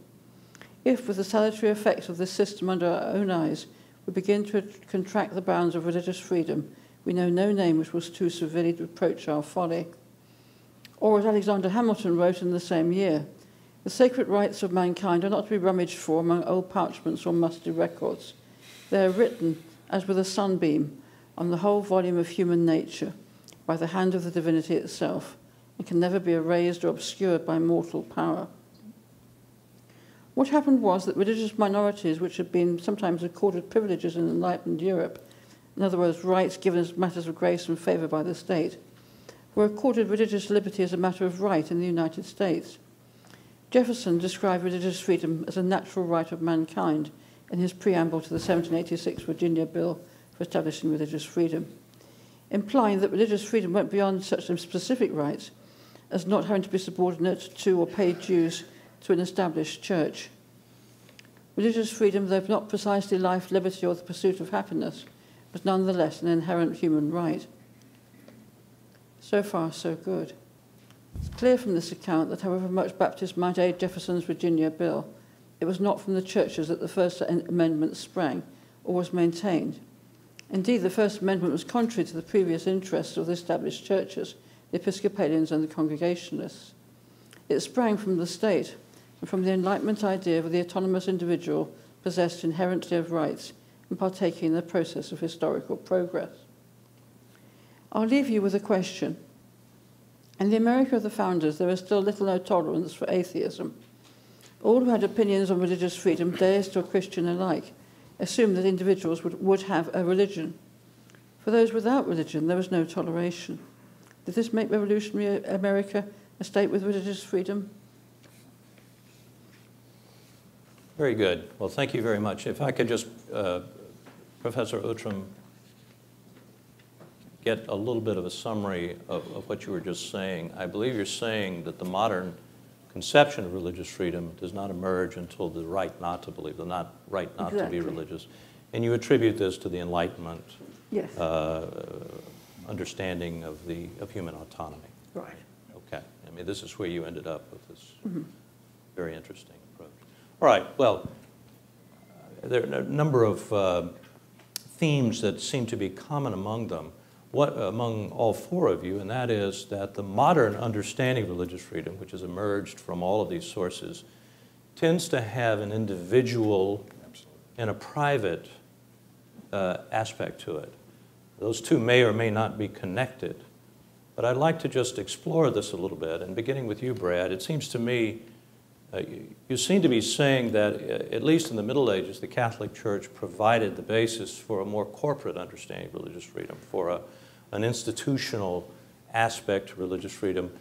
Speaker 6: If, with the salutary effects of this system under our own eyes, we begin to contract the bounds of religious freedom, we know no name which was too severely to reproach our folly. Or, as Alexander Hamilton wrote in the same year, the sacred rights of mankind are not to be rummaged for among old parchments or musty records. They are written, as with a sunbeam, on the whole volume of human nature, by the hand of the divinity itself, and can never be erased or obscured by mortal power. What happened was that religious minorities, which had been sometimes accorded privileges in Enlightened Europe, in other words, rights given as matters of grace and favour by the state, were accorded religious liberty as a matter of right in the United States. Jefferson described religious freedom as a natural right of mankind in his preamble to the 1786 Virginia Bill for establishing religious freedom, implying that religious freedom went beyond such specific rights as not having to be subordinate to or pay dues to an established church. Religious freedom, though not precisely life, liberty, or the pursuit of happiness, was nonetheless an inherent human right. So far, so good. It's clear from this account that however much Baptists might aid Jefferson's Virginia Bill, it was not from the churches that the First Amendment sprang or was maintained. Indeed, the First Amendment was contrary to the previous interests of the established churches, the Episcopalians and the Congregationalists. It sprang from the state and from the Enlightenment idea of the autonomous individual possessed inherently of rights and partaking in the process of historical progress. I'll leave you with a question. In the America of the founders, there is still little or no tolerance for atheism. All who had opinions on religious freedom, deist or Christian alike, assumed that individuals would have a religion. For those without religion, there was no toleration. Did this make revolutionary America a state with religious freedom?
Speaker 2: Very good. Well, thank you very much. If I could just, Professor Outram, get a little bit of a summary of what you were just saying. I believe you're saying that the modern conception of religious freedom does not emerge until the right not to believe, the right not to be religious. And you attribute this to the Enlightenment understanding of human autonomy.
Speaker 6: Right.
Speaker 2: Okay. I mean, this is where you ended up with this very interesting approach. All right. Well, there are a number of themes that seem to be common among them. Among all four of you, and that is that the modern understanding of religious freedom, which has emerged from all of these sources, tends to have an individual and a private aspect to it. Those two may or may not be connected, but I'd like to just explore this a little bit, and beginning with you, Brad, it seems to me You seem to be saying that, at least in the Middle Ages, the Catholic Church provided the basis for a more corporate understanding of religious freedom, for an institutional aspect to religious freedom.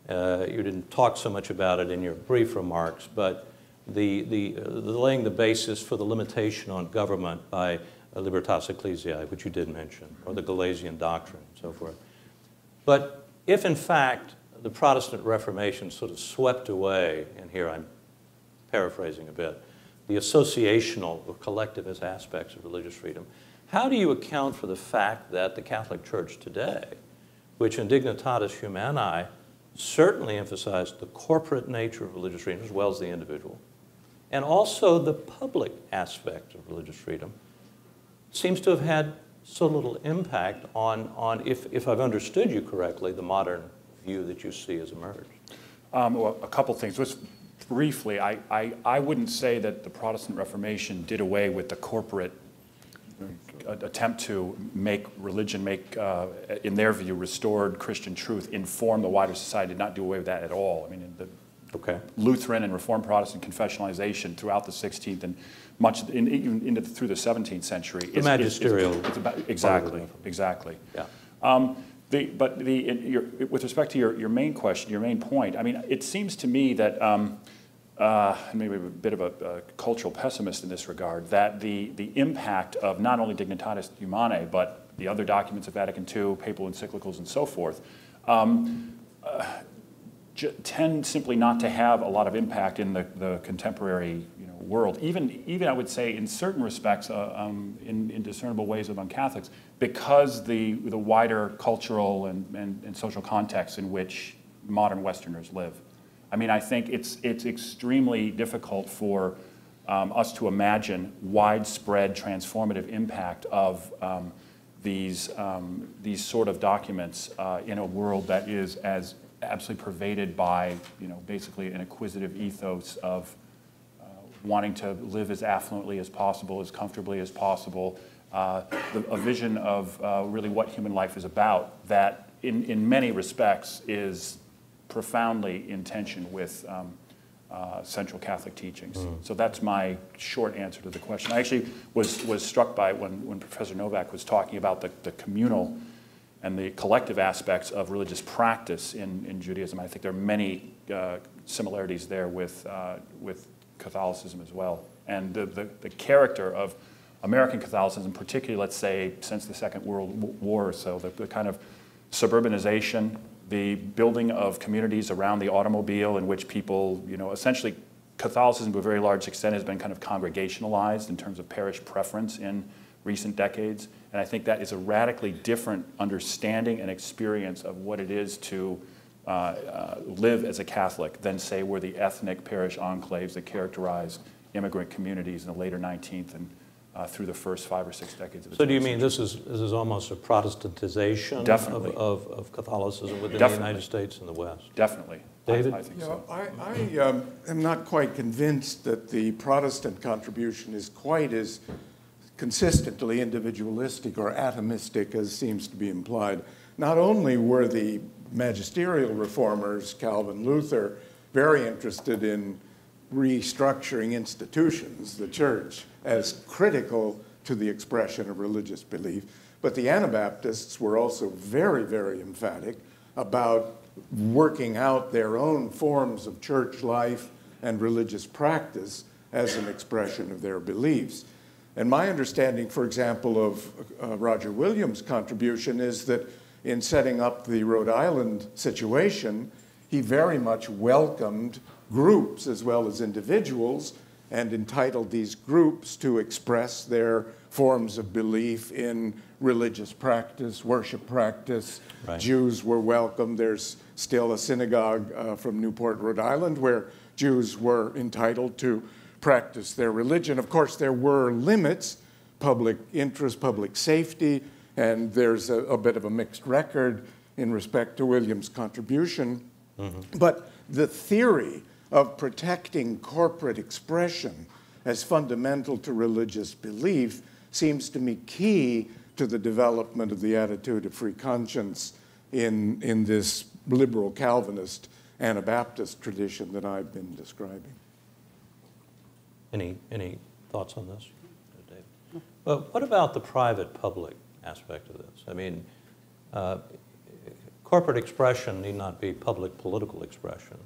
Speaker 2: You didn't talk so much about it in your brief remarks, but the laying the basis for the limitation on government by Libertas Ecclesiae, which you did mention, or the Galasian doctrine, and so forth. But if, in fact, the Protestant Reformation sort of swept away, and here I'm paraphrasing a bit, the associational or collectivist aspects of religious freedom, how do you account for the fact that the Catholic Church today, which in Dignitatis Humanae certainly emphasized the corporate nature of religious freedom as well as the individual, and also the public aspect of religious freedom, seems to have had so little impact on if I've understood you correctly, the modern view that you see has emerged?
Speaker 3: Well, a couple things. Just briefly, I wouldn't say that the Protestant Reformation did away with the corporate attempt to make religion, in their view, restored Christian truth, inform the wider society. Did not do away with that at all. I mean, the Lutheran and Reformed Protestant confessionalization throughout the 16th and much even through the 17th century.
Speaker 2: The magisterial.
Speaker 3: It's about, exactly.
Speaker 2: Yeah.
Speaker 3: With respect to your main question, your main point, I mean, it seems to me that, maybe a bit of a cultural pessimist in this regard, that the impact of not only Dignitatis Humanae, but the other documents of Vatican II, papal encyclicals, and so forth, tend simply not to have a lot of impact in the contemporary world. Even I would say in certain respects, in discernible ways among Catholics, because the wider cultural and social context in which modern Westerners live. I mean, I think it's extremely difficult for us to imagine widespread transformative impact of these sort of documents in a world that is as absolutely pervaded by, basically an acquisitive ethos of wanting to live as affluently as possible, as comfortably as possible, a vision of really what human life is about that in many respects is profoundly in tension with Central Catholic teachings. So that's my short answer to the question. I actually was struck by when Professor Novak was talking about the communal and the collective aspects of religious practice in Judaism. I think there are many similarities there with Catholicism as well. And the character of American Catholicism, particularly, let's say, since the Second World War or so, the kind of suburbanization, the building of communities around the automobile in which people, essentially Catholicism to a very large extent has been kind of congregationalized in terms of parish preference in recent decades. And I think that is a radically different understanding and experience of what it is to live as a Catholic than, say, were the ethnic parish enclaves that characterized immigrant communities in the later 19th and through the first 5 or 6 decades of the 20th
Speaker 2: So do you mean
Speaker 3: century.
Speaker 2: this is almost a Protestantization
Speaker 3: Definitely.
Speaker 2: of Catholicism within
Speaker 3: Definitely.
Speaker 2: the United States and the West?
Speaker 3: Definitely.
Speaker 2: David?
Speaker 3: I think so.
Speaker 4: I am not quite convinced that the Protestant contribution is quite as consistently individualistic or atomistic as seems to be implied. Not only were the magisterial reformers, Calvin, Luther, very interested in restructuring institutions, the church, as critical to the expression of religious belief, but the Anabaptists were also very, very emphatic about working out their own forms of church life and religious practice as an expression of their beliefs. And my understanding, for example, of Roger Williams' contribution is that in setting up the Rhode Island situation, he very much welcomed groups as well as individuals and entitled these groups to express their forms of belief in religious practice, worship practice.
Speaker 2: Right.
Speaker 4: Jews were welcome. There's still a synagogue from Newport, Rhode Island, where Jews were entitled to practice their religion. Of course, there were limits, public interest, public safety, and there's a bit of a mixed record in respect to Williams' contribution. Mm-hmm. But the theory of protecting corporate expression as fundamental to religious belief seems to me key to the development of the attitude of free conscience in this liberal Calvinist Anabaptist tradition that I've been describing.
Speaker 2: Any thoughts on this, David? Well, what about the private-public aspect of this? I mean, corporate expression need not be public political expression.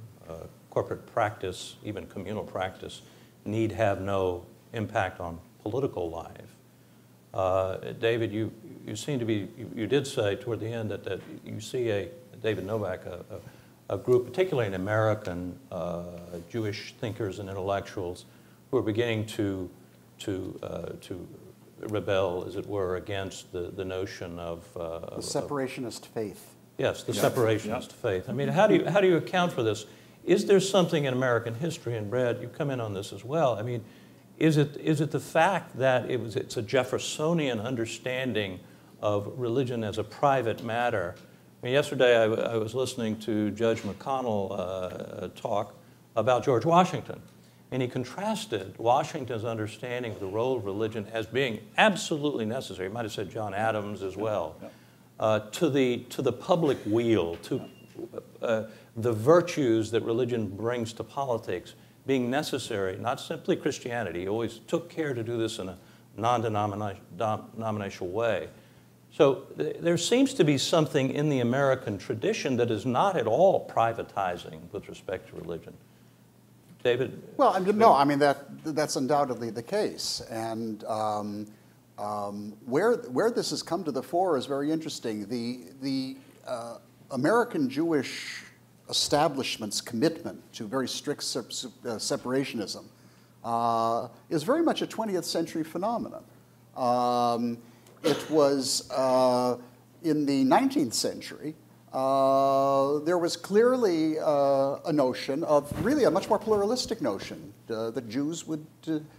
Speaker 2: Corporate practice, even communal practice, need have no impact on political life. David, you seem to be, you did say toward the end that you see David Novak, a group, particularly in American Jewish thinkers and intellectuals, who are beginning to rebel, as it were, against the notion of
Speaker 5: the separationist faith.
Speaker 2: Yes, the separationist faith. I mean, how do you account for this? Is there something in American history, and Brad, you come in on this as well, I mean, is it the fact that it's a Jeffersonian understanding of religion as a private matter? I mean, yesterday I was listening to Judge McConnell talk about George Washington, and he contrasted Washington's understanding of the role of religion as being absolutely necessary. He might have said John Adams as well, to the public weal, to the virtues that religion brings to politics being necessary, not simply Christianity. He always took care to do this in a non-denominational way. So there seems to be something in the American tradition that is not at all privatizing with respect to religion. David?
Speaker 5: Well, no, I mean, that's undoubtedly the case. And where this has come to the fore is very interesting. The American Jewish establishment's commitment to very strict separationism is very much a 20th century phenomenon. It was in the 19th century, there was clearly a notion of really a much more pluralistic notion that Jews would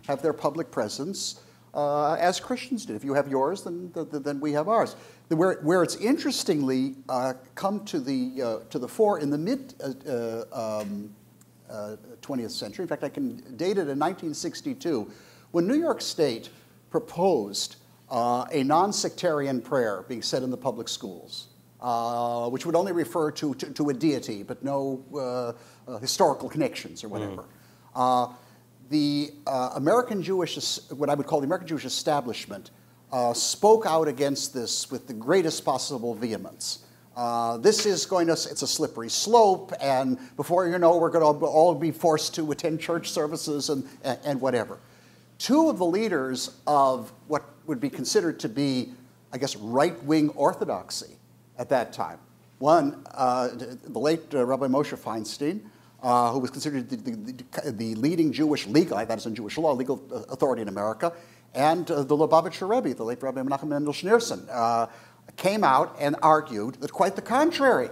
Speaker 5: have their public presence as Christians did. If you have yours, then we have ours. Where it's interestingly come to the fore in the mid 20th century. In fact, I can date it in 1962, when New York State proposed a non-sectarian prayer being said in the public schools, which would only refer to a deity, but no historical connections or whatever. The American Jewish, what I would call the American Jewish establishment, spoke out against this with the greatest possible vehemence. This is going to, it's a slippery slope, and before you know, we're going to all be forced to attend church services and whatever. Two of the leaders of what would be considered to be, I guess, right-wing orthodoxy at that time. One, the late Rabbi Moshe Feinstein, who was considered the leading Jewish legal, that is in Jewish law, legal authority in America, and the Lubavitcher Rebbe, the late Rabbi Menachem Mendel Schneerson, came out and argued that quite the contrary.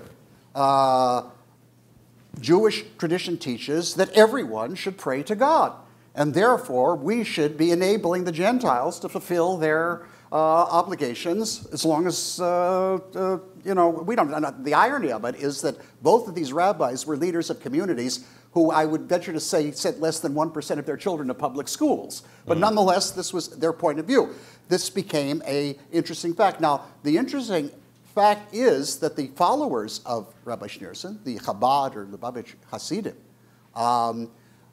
Speaker 5: Jewish tradition teaches that everyone should pray to God, and therefore we should be enabling the Gentiles to fulfill their obligations as long as, you know, we don't. The irony of it is that both of these rabbis were leaders of communities who I would venture to say sent less than 1% of their children to public schools. But nonetheless, this was their point of view. This became an interesting fact. Now, the interesting fact is that the followers of Rabbi Schneerson, the Chabad or Lubavitch Hasidim,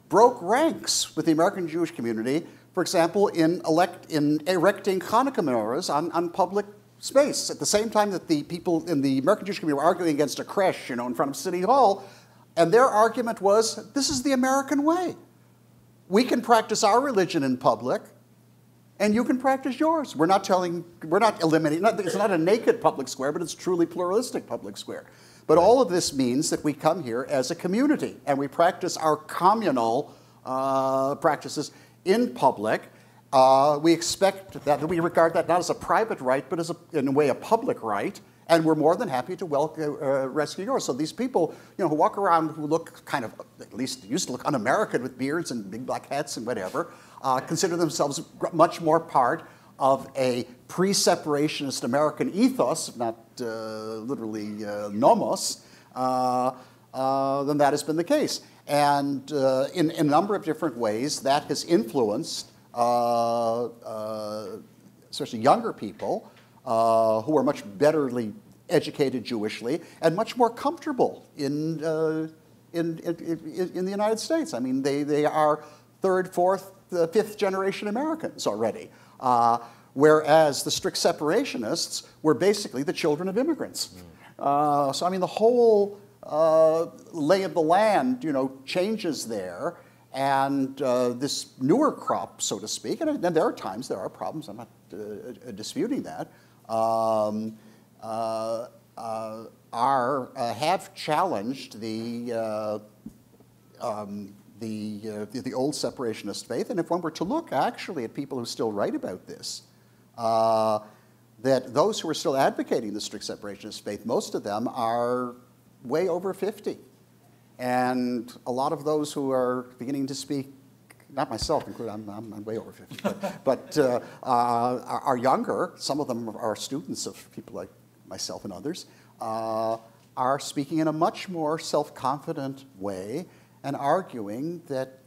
Speaker 5: broke ranks with the American Jewish community, for example, in erecting Hanukkah menorahs on public space. At the same time that the people in the American Jewish community were arguing against a creche, you know, in front of City Hall, and their argument was, this is the American way. We can practice our religion in public, and you can practice yours. We're not eliminating, it's not a naked public square, but it's truly pluralistic public square. But all of this means that we come here as a community, and we practice our communal practices in public. We expect that we regard that not as a private right, but as in a way a public right, and we're more than happy to rescue yours. So these people, you know, who walk around who look kind of, at least used to look un-American with beards and big black hats and whatever, consider themselves much more part of a pre-separationist American ethos, if not literally nomos, then that has been the case. And in a number of different ways, that has influenced especially younger people who are much betterly educated Jewishly and much more comfortable in the United States. I mean, they are third, fourth the fifth-generation Americans already. Whereas the strict separationists were basically the children of immigrants. So I mean, the whole lay of the land, changes there, and this newer crop, so to speak, and there are times there are problems. I'm not disputing that. Have challenged the old separationist faith, and if one were to look actually at people who still write about this, that those who are still advocating the strict separationist faith, most of them are way over 50. And a lot of those who are beginning to speak, not myself included, I'm way over 50, but are younger, some of them are students of people like myself and others, are speaking in a much more self-confident way and arguing that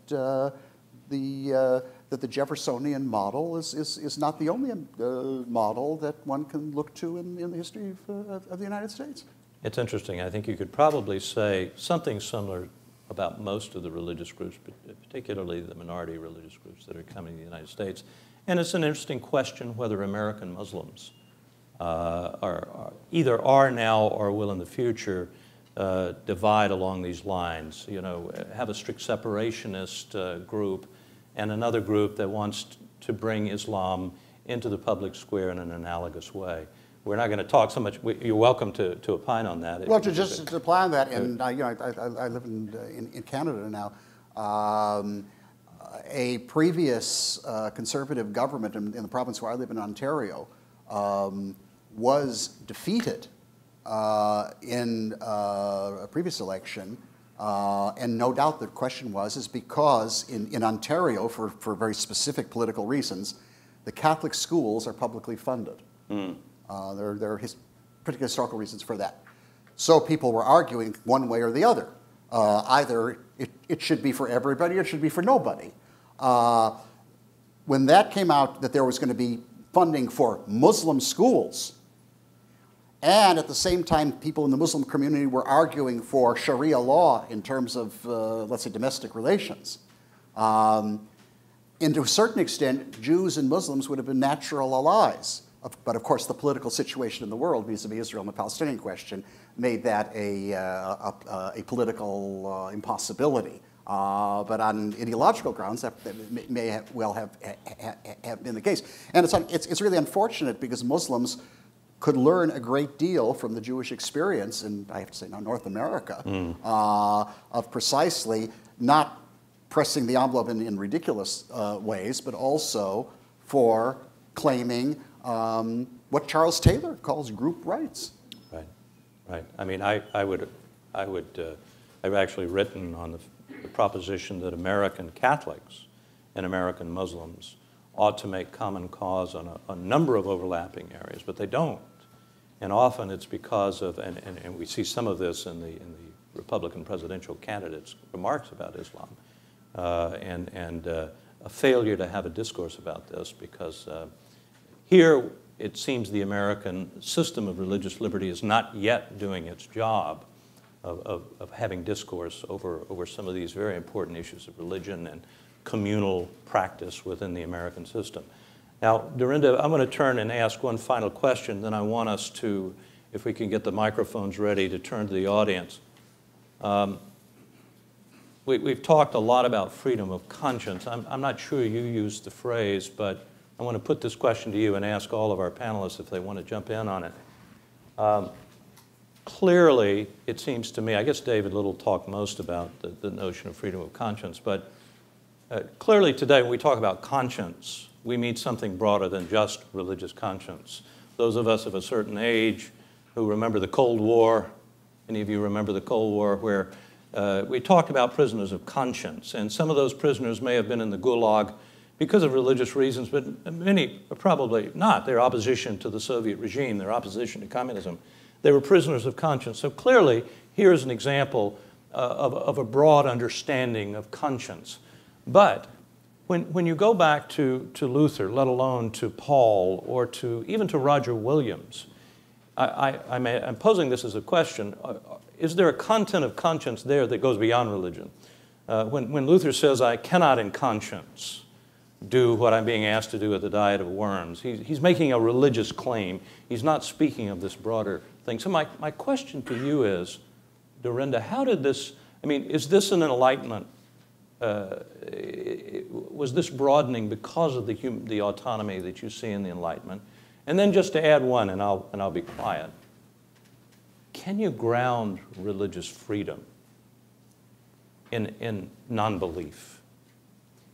Speaker 5: that the Jeffersonian model is not the only model that one can look to in the history of the United States.
Speaker 2: It's interesting. I think you could probably say something similar about most of the religious groups, particularly the minority religious groups that are coming to the United States. And it's an interesting question whether American Muslims either are now or will in the future divide along these lines. Have a strict separationist group and another group that wants to bring Islam into the public square in an analogous way. We're not going to talk so much. You're welcome to opine on that.
Speaker 5: Well, to opine on that, and I live in Canada now. A previous conservative government in the province where I live in Ontario was defeated in a previous election. And no doubt the question is because in Ontario, for very specific political reasons, the Catholic schools are publicly funded. There are particular historical reasons for that. So people were arguing one way or the other. Either it should be for everybody or it should be for nobody. When that came out that there was going to be funding for Muslim schools, and at the same time, people in the Muslim community were arguing for Sharia law in terms of, let's say, domestic relations. And to a certain extent, Jews and Muslims would have been natural allies. But of course, the political situation in the world vis-a-vis Israel and the Palestinian question made that a political impossibility. But on ideological grounds, that may well have been the case. And it's really unfortunate because Muslims could learn a great deal from the Jewish experience, and I have to say now North America, of precisely not pressing the envelope in ridiculous ways, but also for claiming what Charles Taylor calls group rights.
Speaker 2: Right, right. I mean, I've actually written on the proposition that American Catholics and American Muslims ought to make common cause on a number of overlapping areas, but they don't. And often it's because of, and we see some of this in the Republican presidential candidates' remarks about Islam, and a failure to have a discourse about this because here it seems the American system of religious liberty is not yet doing its job of having discourse over some of these very important issues of religion and communal practice within the American system. Now, Dorinda, I'm going to turn and ask one final question, then I want us to, if we can get the microphones ready, to turn to the audience. We've talked a lot about freedom of conscience. I'm not sure you used the phrase, but I want to put this question to you and ask all of our panelists if they want to jump in on it. Clearly, it seems to me, I guess David Little talked most about the notion of freedom of conscience, but clearly today when we talk about conscience, we mean something broader than just religious conscience. Those of us of a certain age who remember the Cold War, any of you remember the Cold War, where we talked about prisoners of conscience, and some of those prisoners may have been in the Gulag because of religious reasons, but many probably not. Their opposition to the Soviet regime, their opposition to communism. They were prisoners of conscience. So clearly, here's an example of a broad understanding of conscience. But when you go back to Luther, let alone to Paul, or even to Roger Williams, I'm posing this as a question. Is there a content of conscience there that goes beyond religion? When Luther says, I cannot in conscience do what I'm being asked to do at the Diet of Worms. He's making a religious claim. He's not speaking of this broader thing. So my question to you is, Dorinda, how did this, I mean, is this an enlightenment? Was this broadening because of the autonomy that you see in the Enlightenment? And then just to add one, and I'll be quiet. Can you ground religious freedom in non-belief?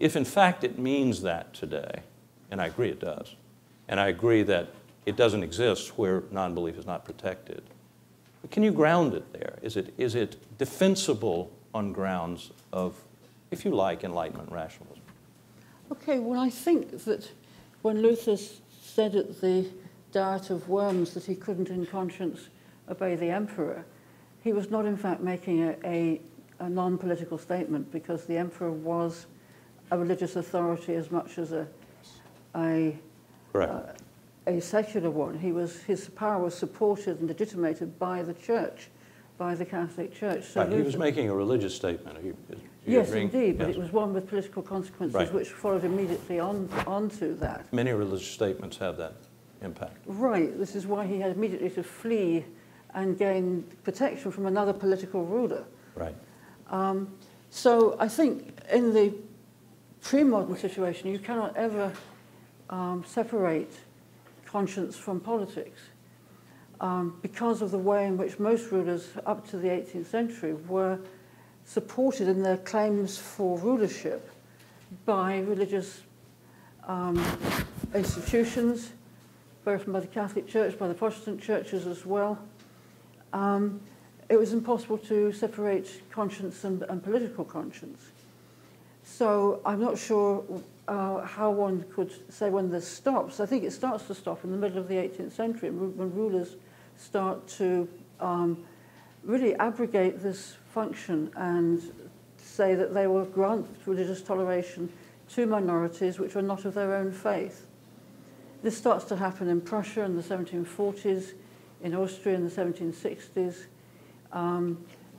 Speaker 2: If in fact it means that today, and I agree it does, and I agree that it doesn't exist where non-belief is not protected, but can you ground it there? Is it defensible on grounds of, if you like, Enlightenment rationalism?
Speaker 6: Okay, well, I think that when Luther said at the Diet of Worms that he couldn't in conscience obey the emperor, he was not in fact making a non-political statement, because the emperor was a religious authority as much as a secular one. His power was supported and legitimated by the church, by the Catholic Church. So
Speaker 2: right, he was making a religious statement.
Speaker 6: Yes,
Speaker 2: agreeing?
Speaker 6: indeed,
Speaker 2: Yes.
Speaker 6: but it was one with political consequences,
Speaker 2: Right.
Speaker 6: which followed immediately onto that.
Speaker 2: Many religious statements have that impact.
Speaker 6: Right, this is why he had immediately to flee and gain protection from another political ruler.
Speaker 2: Right.
Speaker 6: So I think in the pre-modern situation, you cannot ever separate conscience from politics, because of the way in which most rulers up to the 18th century were supported in their claims for rulership by religious institutions, both by the Catholic Church, by the Protestant churches as well. It was impossible to separate conscience and political conscience. So I'm not sure how one could say when this stops. I think it starts to stop in the middle of the 18th century when rulers start to really abrogate this function and say that they will grant religious toleration to minorities which are not of their own faith. This starts to happen in Prussia in the 1740s, in Austria in the 1760s.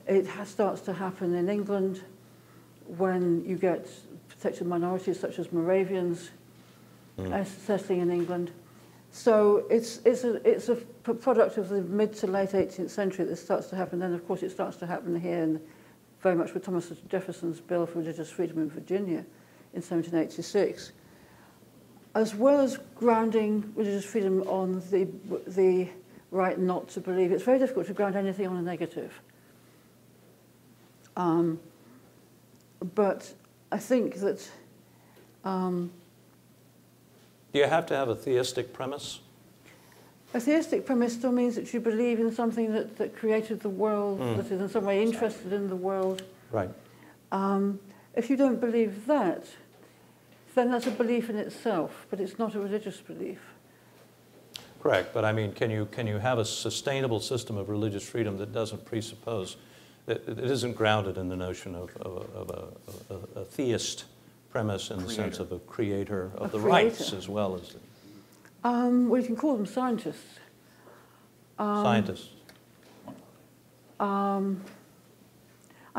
Speaker 6: It starts to happen in England when you get protected minorities such as Moravians settling in England. So it's a product of the mid to late 18th century that this starts to happen. Then, of course, it starts to happen here, very much with Thomas Jefferson's Bill for Religious Freedom in Virginia in 1786, as well as grounding religious freedom on the right not to believe. It's very difficult to ground anything on a negative. But I think that...
Speaker 2: Do you have to have a theistic premise?
Speaker 6: A theistic premise still means that you believe in something that created the world, that is in some way interested in the world.
Speaker 2: Right.
Speaker 6: If you don't believe that, then that's a belief in itself, but it's not a religious belief.
Speaker 2: Correct, but I mean, can you have a sustainable system of religious freedom that doesn't presuppose, that it isn't grounded in the notion of a theist premise in the sense of a creator of the rights as well as...
Speaker 6: Well, you can call them scientists.
Speaker 2: Scientists.
Speaker 6: I'm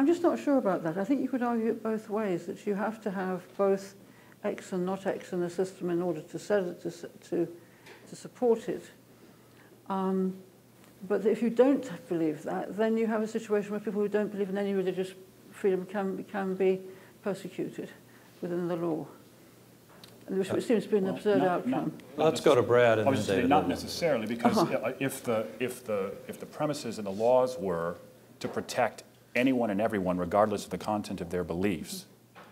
Speaker 6: just not sure about that. I think you could argue it both ways, that you have to have both X and not X in the system in order to support it. But if you don't believe that, then you have a situation where people who don't believe in any religious freedom can be persecuted within the law. Which seems to be an absurd outcome.
Speaker 2: Let's go to Brad and then David.
Speaker 3: Not necessarily, because if the premises and the laws were to protect anyone and everyone regardless of the content of their beliefs,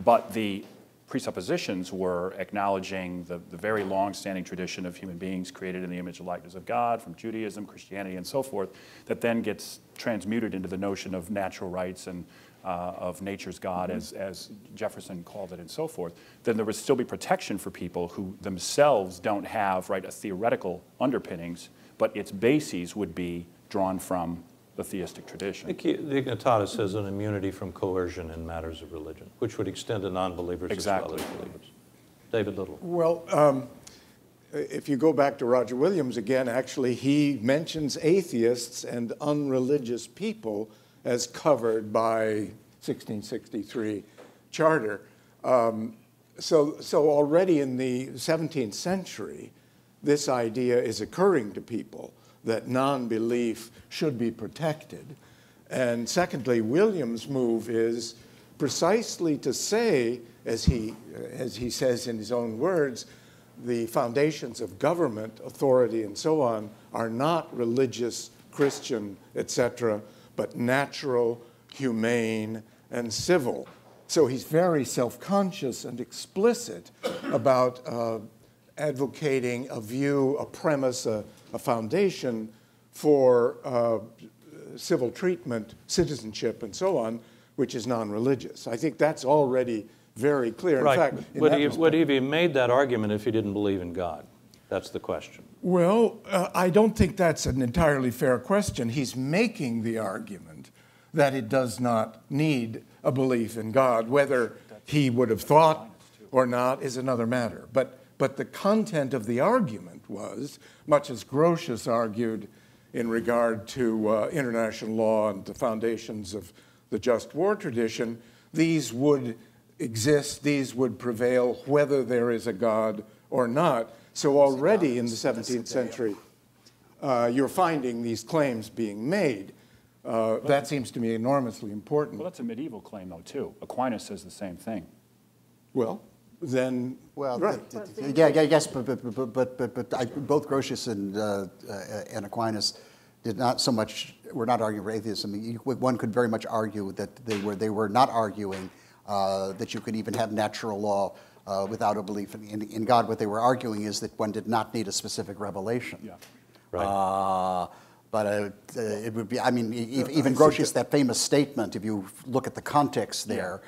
Speaker 3: but the presuppositions were acknowledging the very long-standing tradition of human beings created in the image and likeness of God from Judaism, Christianity, and so forth, that then gets transmuted into the notion of natural rights and of nature's God, as Jefferson called it, and so forth, then there would still be protection for people who themselves don't have, right, a theoretical underpinnings, but its bases would be drawn from the theistic tradition.
Speaker 2: The Dignitatis has an immunity from coercion in matters of religion, which would extend to non-believers as well as believers. David Little.
Speaker 4: Well, if you go back to Roger Williams again, actually he mentions atheists and unreligious people as covered by 1663 charter. So already in the 17th century, this idea is occurring to people that non-belief should be protected. And secondly, William's move is precisely to say, as he says in his own words, the foundations of government, authority, and so on are not religious, Christian, etc., but natural, humane, and civil. So he's very self-conscious and explicit about advocating a view, a premise, a foundation for civil treatment, citizenship, and so on, which is non-religious. I think that's already very clear.
Speaker 2: Right.
Speaker 4: In fact,
Speaker 2: Would he have made that argument if he didn't believe in God? That's the question.
Speaker 4: Well, I don't think that's an entirely fair question. He's making the argument that it does not need a belief in God. Whether he would have thought or not is another matter. But the content of the argument was, much as Grotius argued in regard to international law and the foundations of the just war tradition, these would exist, these would prevail whether there is a God or not. So already in the 17th century, you're finding these claims being made. That seems to me enormously important.
Speaker 3: Well, that's a medieval claim, though, too. Aquinas says the same thing.
Speaker 4: Well, then, right.
Speaker 5: Yes, but both Grotius and Aquinas did not so much, were not arguing for atheism. One could very much argue that they were not arguing that you could even have natural law without a belief in God. What they were arguing is that one did not need a specific revelation.
Speaker 3: Yeah.
Speaker 2: Right.
Speaker 5: But it would be, I mean, even Grotius, that famous statement, if you look at the context there,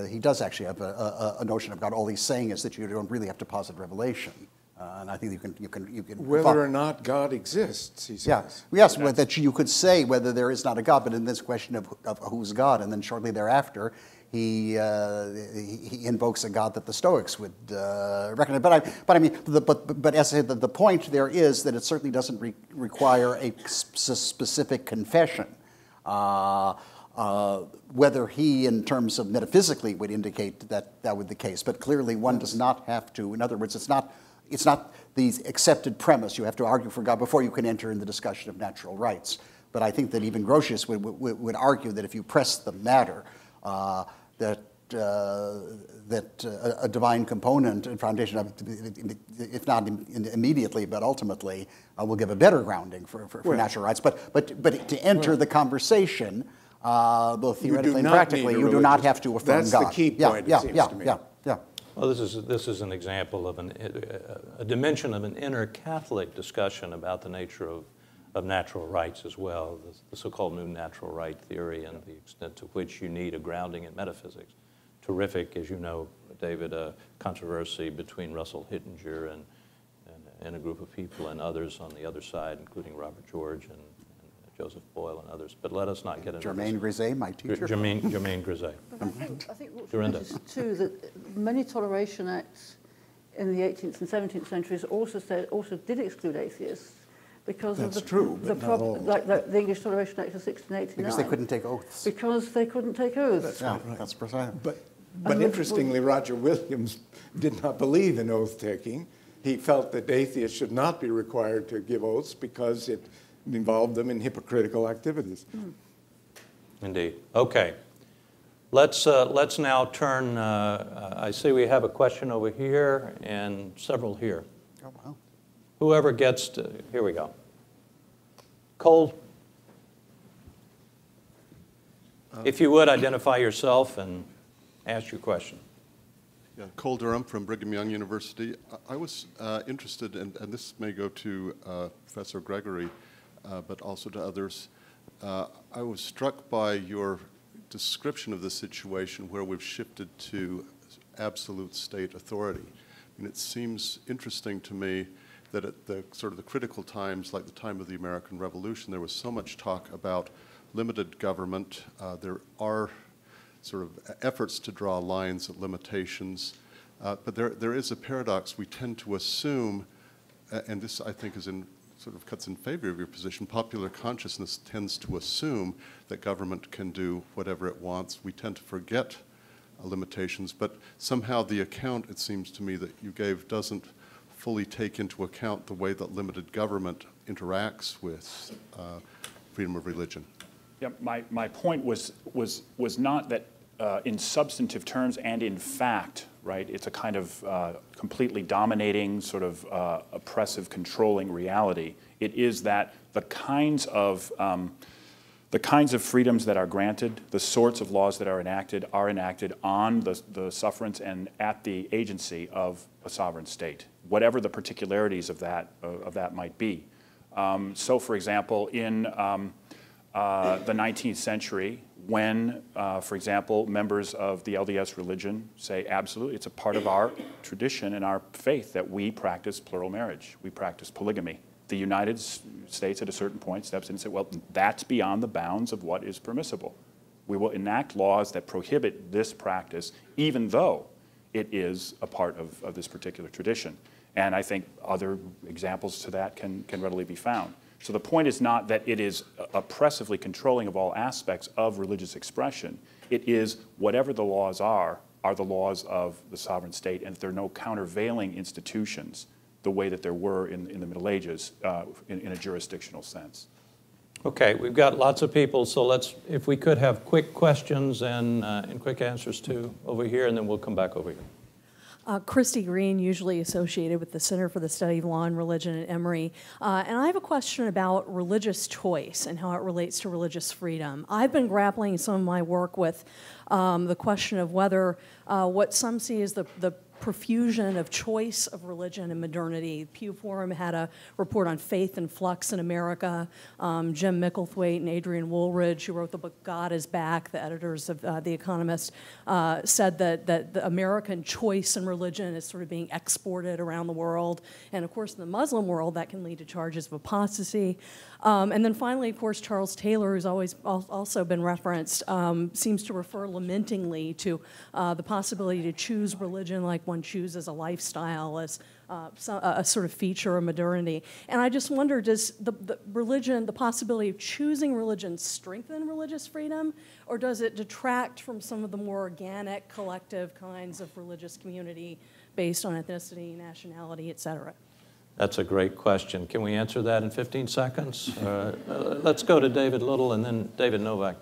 Speaker 5: he does actually have a notion of God. All he's saying is that you don't really have to posit revelation. And I think you can
Speaker 4: whether or not God exists, he says.
Speaker 5: Yeah. Yes, that you could say whether there is not a God, but in this question of who's God, and then shortly thereafter, he invokes a God that the Stoics would recognize. But as I said, the point there is that it certainly doesn't require a specific confession. Whether he, in terms of metaphysically, would indicate that would be the case, but clearly one does not have to. In other words, it's not the accepted premise. You have to argue for God before you can enter in the discussion of natural rights. But I think that even Grotius would argue that if you press the matter, that a divine component and foundation, if not immediately, but ultimately, will give a better grounding for natural rights. But to enter the conversation, both theoretically and practically, you do not have to affirm God.
Speaker 4: That's the key point, it seems to me.
Speaker 5: Yeah.
Speaker 2: Well, this is an example of a dimension of an inner Catholic discussion about the nature of natural rights as well, the so-called new natural right theory and the extent to which you need a grounding in metaphysics. Terrific, as you know, David, a controversy between Russell Hittinger and a group of people and others on the other side, including Robert George and Joseph Boyle and others. But let us not get into
Speaker 5: Germaine Grisey, my teacher.
Speaker 2: Germaine Grisey.
Speaker 6: I think what's interesting too, that many toleration acts in the 18th and 17th centuries also did exclude atheists because
Speaker 4: That's
Speaker 6: of
Speaker 4: the problem,
Speaker 6: like the English Toleration Act of 1689.
Speaker 5: Because they couldn't take oaths.
Speaker 6: Because they couldn't take oaths.
Speaker 5: That's right. That's precise.
Speaker 4: But interestingly, Roger Williams did not believe in oath-taking. He felt that atheists should not be required to give oaths because it involved them in hypocritical activities.
Speaker 2: Indeed. Okay. Let's now turn. I see we have a question over here and several here.
Speaker 5: Oh, wow.
Speaker 2: Whoever gets to, here we go. Cole, if you would identify yourself and ask your question.
Speaker 7: Yeah, Cole Durham from Brigham Young University. I was interested, and this may go to Professor Gregory, but also to others. I was struck by your description of the situation where we've shifted to absolute state authority. And it seems interesting to me that at the sort of the critical times, like the time of the American Revolution, there was so much talk about limited government. There are sort of efforts to draw lines at limitations, but there is a paradox. We tend to assume, and this I think is sort of cuts in favor of your position, popular consciousness tends to assume that government can do whatever it wants. We tend to forget limitations, but somehow the account, it seems to me, that you gave doesn't fully take into account the way that limited government interacts with freedom of religion.
Speaker 3: Yeah, my point was not that in substantive terms and in fact, right, it's a kind of completely dominating, sort of oppressive, controlling reality. It is that the kinds of freedoms that are granted, the sorts of laws that are enacted on the sufferance and at the agency of a sovereign state, whatever the particularities of that might be. So, for example, in the 19th century, when, for example, members of the LDS religion say, absolutely, it's a part of our tradition and our faith that we practice plural marriage, we practice polygamy. The United States at a certain point steps in and says, well, that's beyond the bounds of what is permissible. We will enact laws that prohibit this practice, even though it is a part of this particular tradition. And I think other examples to that can readily be found. So the point is not that it is oppressively controlling of all aspects of religious expression. It is whatever the laws are the laws of the sovereign state, and that there are no countervailing institutions the way that there were in the Middle Ages in a jurisdictional sense.
Speaker 2: Okay, we've got lots of people, so let's, if we could have quick questions and quick answers too over here, and then we'll come back over here.
Speaker 8: Christy Green, usually associated with the Center for the Study of Law and Religion at Emory. And I have a question about religious choice and how it relates to religious freedom. I've been grappling in some of my work with the question of whether what some see as the profusion of choice of religion and modernity. Pew Forum had a report on faith and flux in America. Jim Micklethwaite and Adrian Woolridge, who wrote the book God is Back, the editors of The Economist, said that the American choice in religion is sort of being exported around the world. And of course, in the Muslim world, that can lead to charges of apostasy. And then finally, of course, Charles Taylor, who's always also been referenced, seems to refer lamentingly to the possibility to choose religion like one chooses a lifestyle as a sort of feature of modernity. And I just wonder, does the possibility of choosing religion strengthen religious freedom, or does it detract from some of the more organic, collective kinds of religious community based on ethnicity, nationality, et cetera?
Speaker 2: That's a great question. Can we answer that in 15 seconds? Let's go to David Little and then David Novak.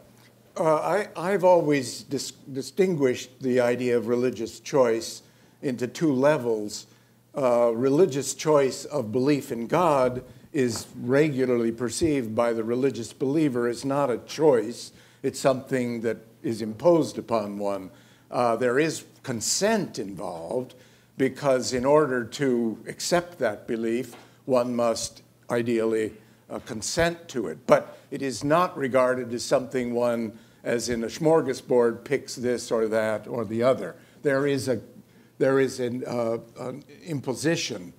Speaker 4: I've always distinguished the idea of religious choice into two levels. Religious choice of belief in God is regularly perceived by the religious believer as not a choice. It's something that is imposed upon one. There is consent involved, because in order to accept that belief, one must ideally consent to it. But it is not regarded as something one, as in a smorgasbord, picks this or that or the other. There is an imposition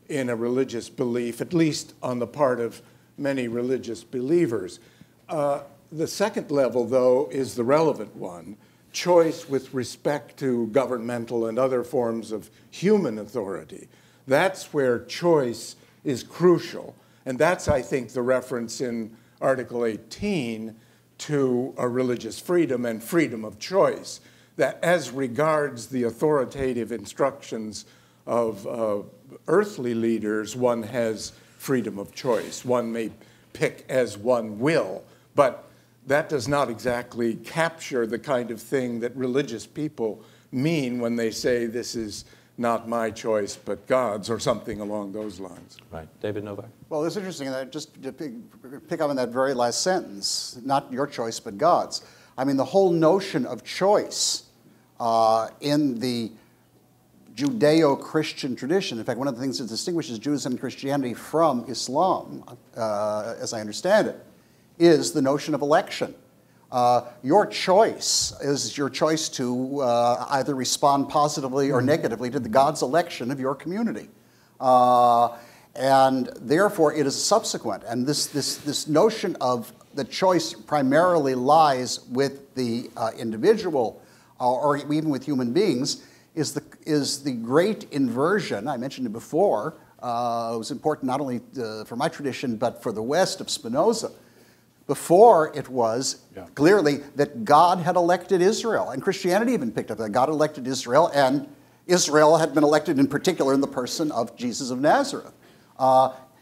Speaker 4: in a religious belief, at least on the part of many religious believers. The second level, though, is the relevant one. Choice with respect to governmental and other forms of human authority. That's where choice is crucial. And that's, I think, the reference in Article 18 to a religious freedom and freedom of choice, that as regards the authoritative instructions of earthly leaders, one has freedom of choice. One may pick as one will, but that does not exactly capture the kind of thing that religious people mean when they say this is not my choice but God's, or something along those lines.
Speaker 2: Right. David Novak.
Speaker 5: Well, it's interesting that just to pick up on that very last sentence, not your choice but God's. I mean, the whole notion of choice in the Judeo-Christian tradition, in fact, one of the things that distinguishes Judaism and Christianity from Islam, as I understand it, is the notion of election. Your choice is your choice to either respond positively or negatively to God's election of your community. And therefore, it is subsequent. And this notion of the choice primarily lies with the individual, or even with human beings, is the great inversion. I mentioned it before. It was important not only for my tradition, but for the West, of Spinoza. Before it was clearly that God had elected Israel, and Christianity even picked up that God elected Israel, and Israel had been elected in particular in the person of Jesus of Nazareth.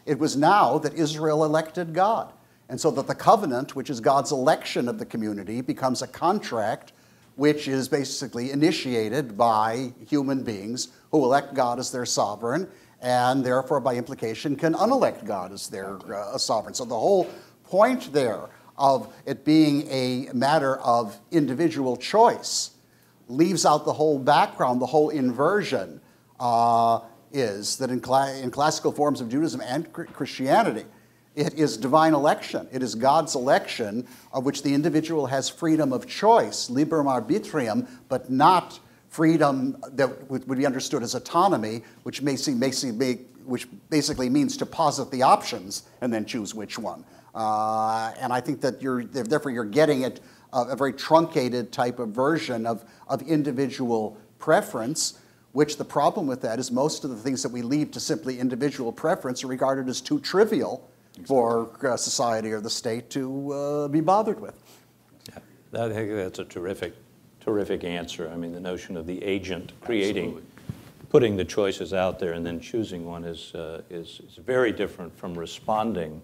Speaker 5: It was now that Israel elected God. And so that the covenant, which is God's election of the community, becomes a contract which is basically initiated by human beings who elect God as their sovereign, and therefore, by implication, can unelect God as their sovereign. So the whole point there of it being a matter of individual choice leaves out the whole background, the whole inversion is that in classical forms of Judaism and Christianity, it is divine election. It is God's election of which the individual has freedom of choice, liberum arbitrium, but not freedom that would be understood as autonomy, which which basically means to posit the options and then choose which one. And I think that therefore you're getting at a very truncated type of version of individual preference, which the problem with that is most of the things that we leave to simply individual preference are regarded as too trivial for society or the state to be bothered with.
Speaker 2: Yeah, I think that's a terrific answer. I mean, the notion of the agent creating, putting the choices out there and then choosing one is very different from responding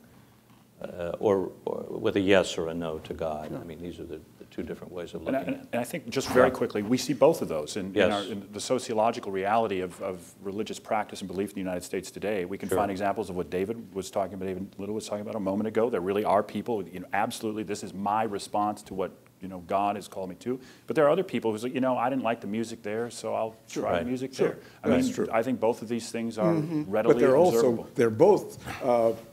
Speaker 2: or with a yes or a no to God. I mean, these are the two different ways of looking at it.
Speaker 3: And I think just very quickly, we see both of those in the sociological reality of religious practice and belief in the United States today. We can find examples of what David Little was talking about a moment ago. There really are people, absolutely, this is my response to what God has called me to. But there are other people who say, I didn't like the music there, so I'll try the music there. I mean, I think both of these things are readily observable.
Speaker 4: But they're both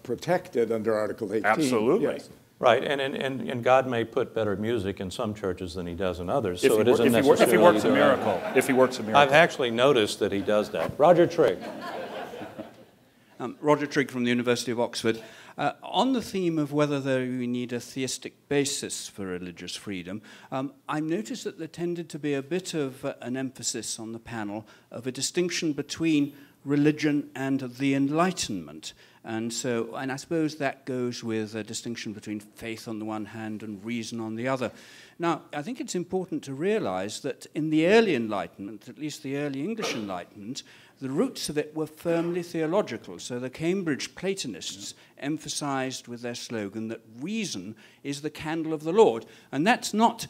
Speaker 4: protected under Article 18.
Speaker 3: Absolutely.
Speaker 4: Yes.
Speaker 2: Right, and God may put better music in some churches than he does in others, so it isn't
Speaker 3: if
Speaker 2: necessarily...
Speaker 3: he works a miracle. If he works a miracle.
Speaker 2: I've actually noticed that he does that. Roger Trigg.
Speaker 9: Roger Trigg from the University of Oxford. On the theme of whether we need a theistic basis for religious freedom, I noticed that there tended to be a bit of an emphasis on the panel of a distinction between religion and the Enlightenment. And I suppose that goes with a distinction between faith on the one hand and reason on the other. Now, I think it's important to realize that in the early Enlightenment, at least the early English Enlightenment, the roots of it were firmly theological. So the Cambridge Platonists emphasized with their slogan that reason is the candle of the Lord. And that's not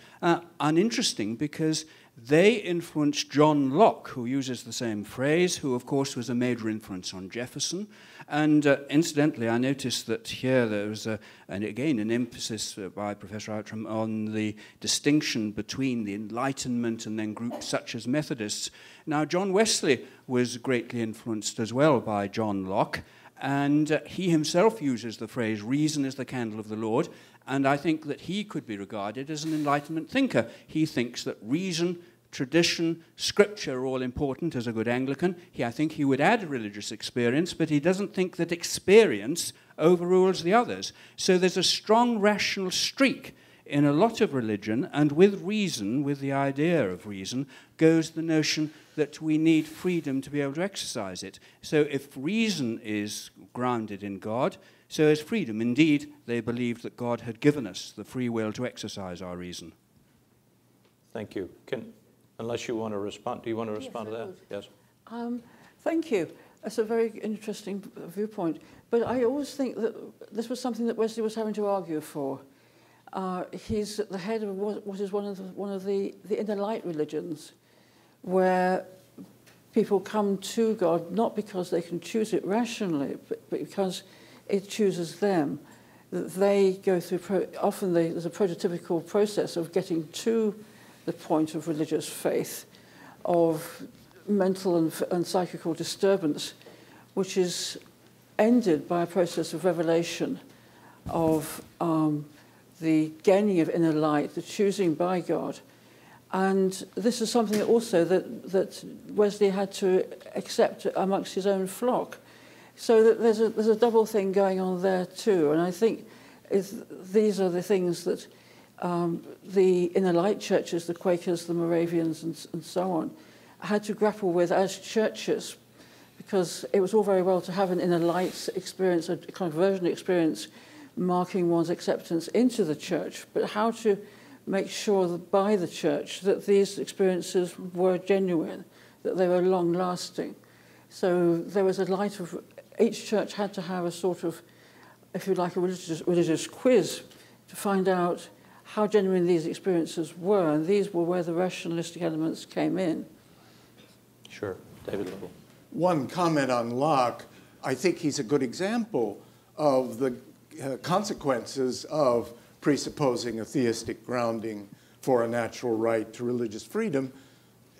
Speaker 9: uninteresting because they influenced John Locke, who uses the same phrase, who, of course, was a major influence on Jefferson. And incidentally, I noticed that here there was, an emphasis by Professor Outram on the distinction between the Enlightenment and then groups such as Methodists. Now, John Wesley was greatly influenced as well by John Locke, and he himself uses the phrase, reason is the candle of the Lord, and I think that he could be regarded as an Enlightenment thinker. He thinks that reason, tradition, scripture are all important as a good Anglican. I think he would add religious experience, but he doesn't think that experience overrules the others. So there's a strong rational streak in a lot of religion, and with reason, with the idea of reason, goes the notion that we need freedom to be able to exercise it. So if reason is grounded in God, so is freedom. Indeed, they believed that God had given us the free will to exercise our reason.
Speaker 2: Thank you. Unless you want to respond, do you want to respond to that? Yes.
Speaker 6: Thank you. That's a very interesting viewpoint. But I always think that this was something that Wesley was having to argue for. He's at the head of what is one of the inner light religions, where people come to God not because they can choose it rationally, but because it chooses them. They go through, there's a prototypical process of getting to the point of religious faith, of mental and psychical disturbance, which is ended by a process of revelation, of the gaining of inner light, the choosing by God. And this is something also that Wesley had to accept amongst his own flock. So that there's a double thing going on there too. And I think these are the things that the inner light churches, the Quakers, the Moravians, and so on, had to grapple with as churches, because it was all very well to have an inner light experience, a conversion experience, marking one's acceptance into the church, but how to make sure that by the church that these experiences were genuine, that they were long-lasting. So there was a light of, each church had to have a sort of, if you like, a religious quiz to find out how genuine these experiences were, and these were where the rationalistic elements came in.
Speaker 2: Sure. David Little.
Speaker 4: One comment on Locke. I think he's a good example of the consequences of presupposing a theistic grounding for a natural right to religious freedom.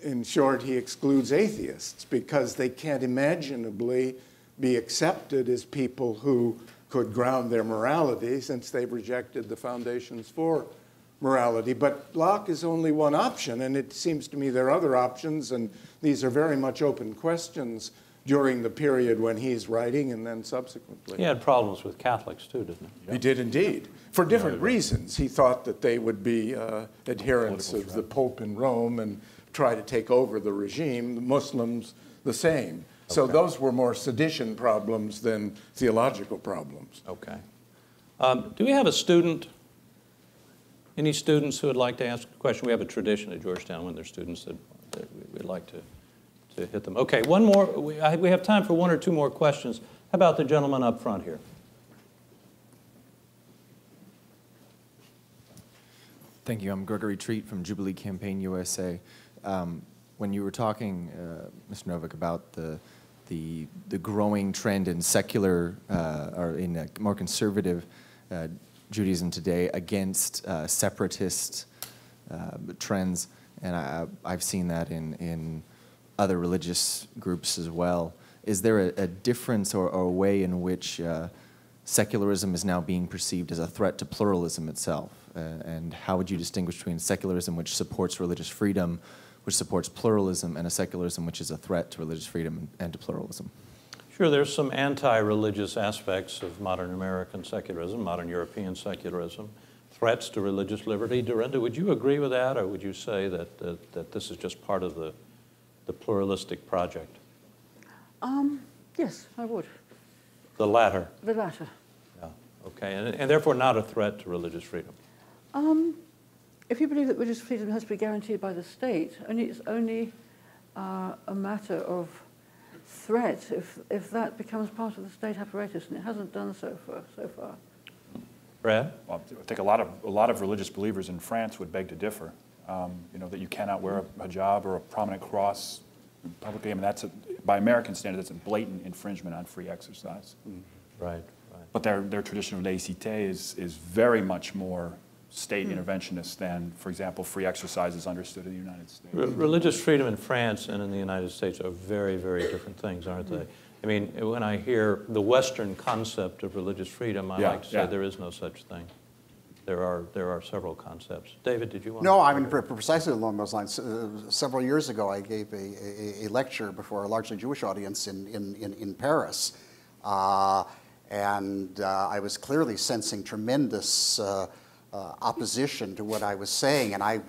Speaker 4: In short, he excludes atheists because they can't imaginably be accepted as people who could ground their morality since they've rejected the foundations for morality. But Locke is only one option, and it seems to me there are other options, and these are very much open questions during the period when he's writing and then subsequently.
Speaker 2: He had problems with Catholics too, didn't he?
Speaker 4: He did indeed, for different reasons. He thought that they would be adherents of the Pope in Rome and try to take over the regime, the Muslims the same. So those were more sedition problems than theological problems.
Speaker 2: Okay. Do we have a student, any students who would like to ask a question? We have a tradition at Georgetown when there's students that we'd like to hit them. Okay, one more. We have time for one or two more questions. How about the gentleman up front here?
Speaker 10: Thank you. I'm Gregory Treat from Jubilee Campaign USA. When you were talking, Mr. Novick, about the growing trend in secular or in a more conservative Judaism today against separatist trends, and I've seen that in other religious groups as well. Is there a difference or a way in which secularism is now being perceived as a threat to pluralism itself? And how would you distinguish between secularism, which supports religious freedom, which supports pluralism, and a secularism which is a threat to religious freedom and to pluralism?
Speaker 2: Sure, there's some anti-religious aspects of modern American secularism, modern European secularism, threats to religious liberty. Dorinda, would you agree with that, or would you say that this is just part of the pluralistic project?
Speaker 6: Yes, I would.
Speaker 2: The latter?
Speaker 6: The latter.
Speaker 2: Yeah, okay, and therefore not a threat to religious freedom?
Speaker 6: If you believe that religious freedom has to be guaranteed by the state, it's only a matter of threat if that becomes part of the state apparatus, and it hasn't done so far.
Speaker 2: Brad?
Speaker 3: Well, I think a lot of religious believers in France would beg to differ. That you cannot wear a hijab or a prominent cross publicly. I mean, by American standards, that's a blatant infringement on free exercise.
Speaker 2: Right.
Speaker 3: But their tradition of laïcité is very much more state interventionist than, for example, free exercise is understood in the United States.
Speaker 2: Religious freedom in France and in the United States are very, very different things, aren't they? I mean, when I hear the Western concept of religious freedom, I like to say there is no such thing. There are several concepts. David, did you want to?
Speaker 5: No, I mean, precisely along those lines. Several years ago, I gave a lecture before a largely Jewish audience in Paris. And I was clearly sensing tremendous opposition to what I was saying, and I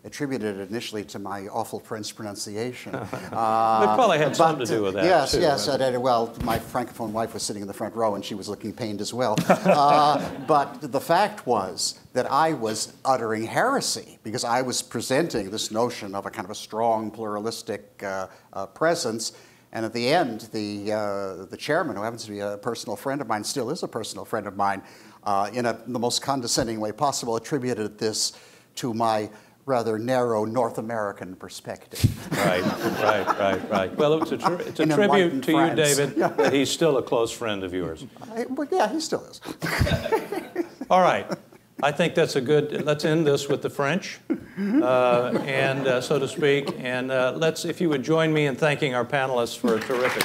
Speaker 5: attributed it initially to my awful French pronunciation.
Speaker 2: It probably had something to do with that.
Speaker 5: Yes,
Speaker 2: too,
Speaker 5: yes.
Speaker 2: right?
Speaker 5: Well, my Francophone wife was sitting in the front row, and she was looking pained as well. But the fact was that I was uttering heresy because I was presenting this notion of a kind of a strong pluralistic presence. And at the end, the chairman, who happens to be a personal friend of mine, still is a personal friend of mine, in the most condescending way possible, attributed this to my rather narrow North American perspective.
Speaker 2: Right. Well, it's a tribute to you, David, that he's still a close friend of yours.
Speaker 5: Yeah, he still is.
Speaker 2: All right. I think that's a good, let's end this with the French, so to speak. And if you would join me in thanking our panelists for a terrific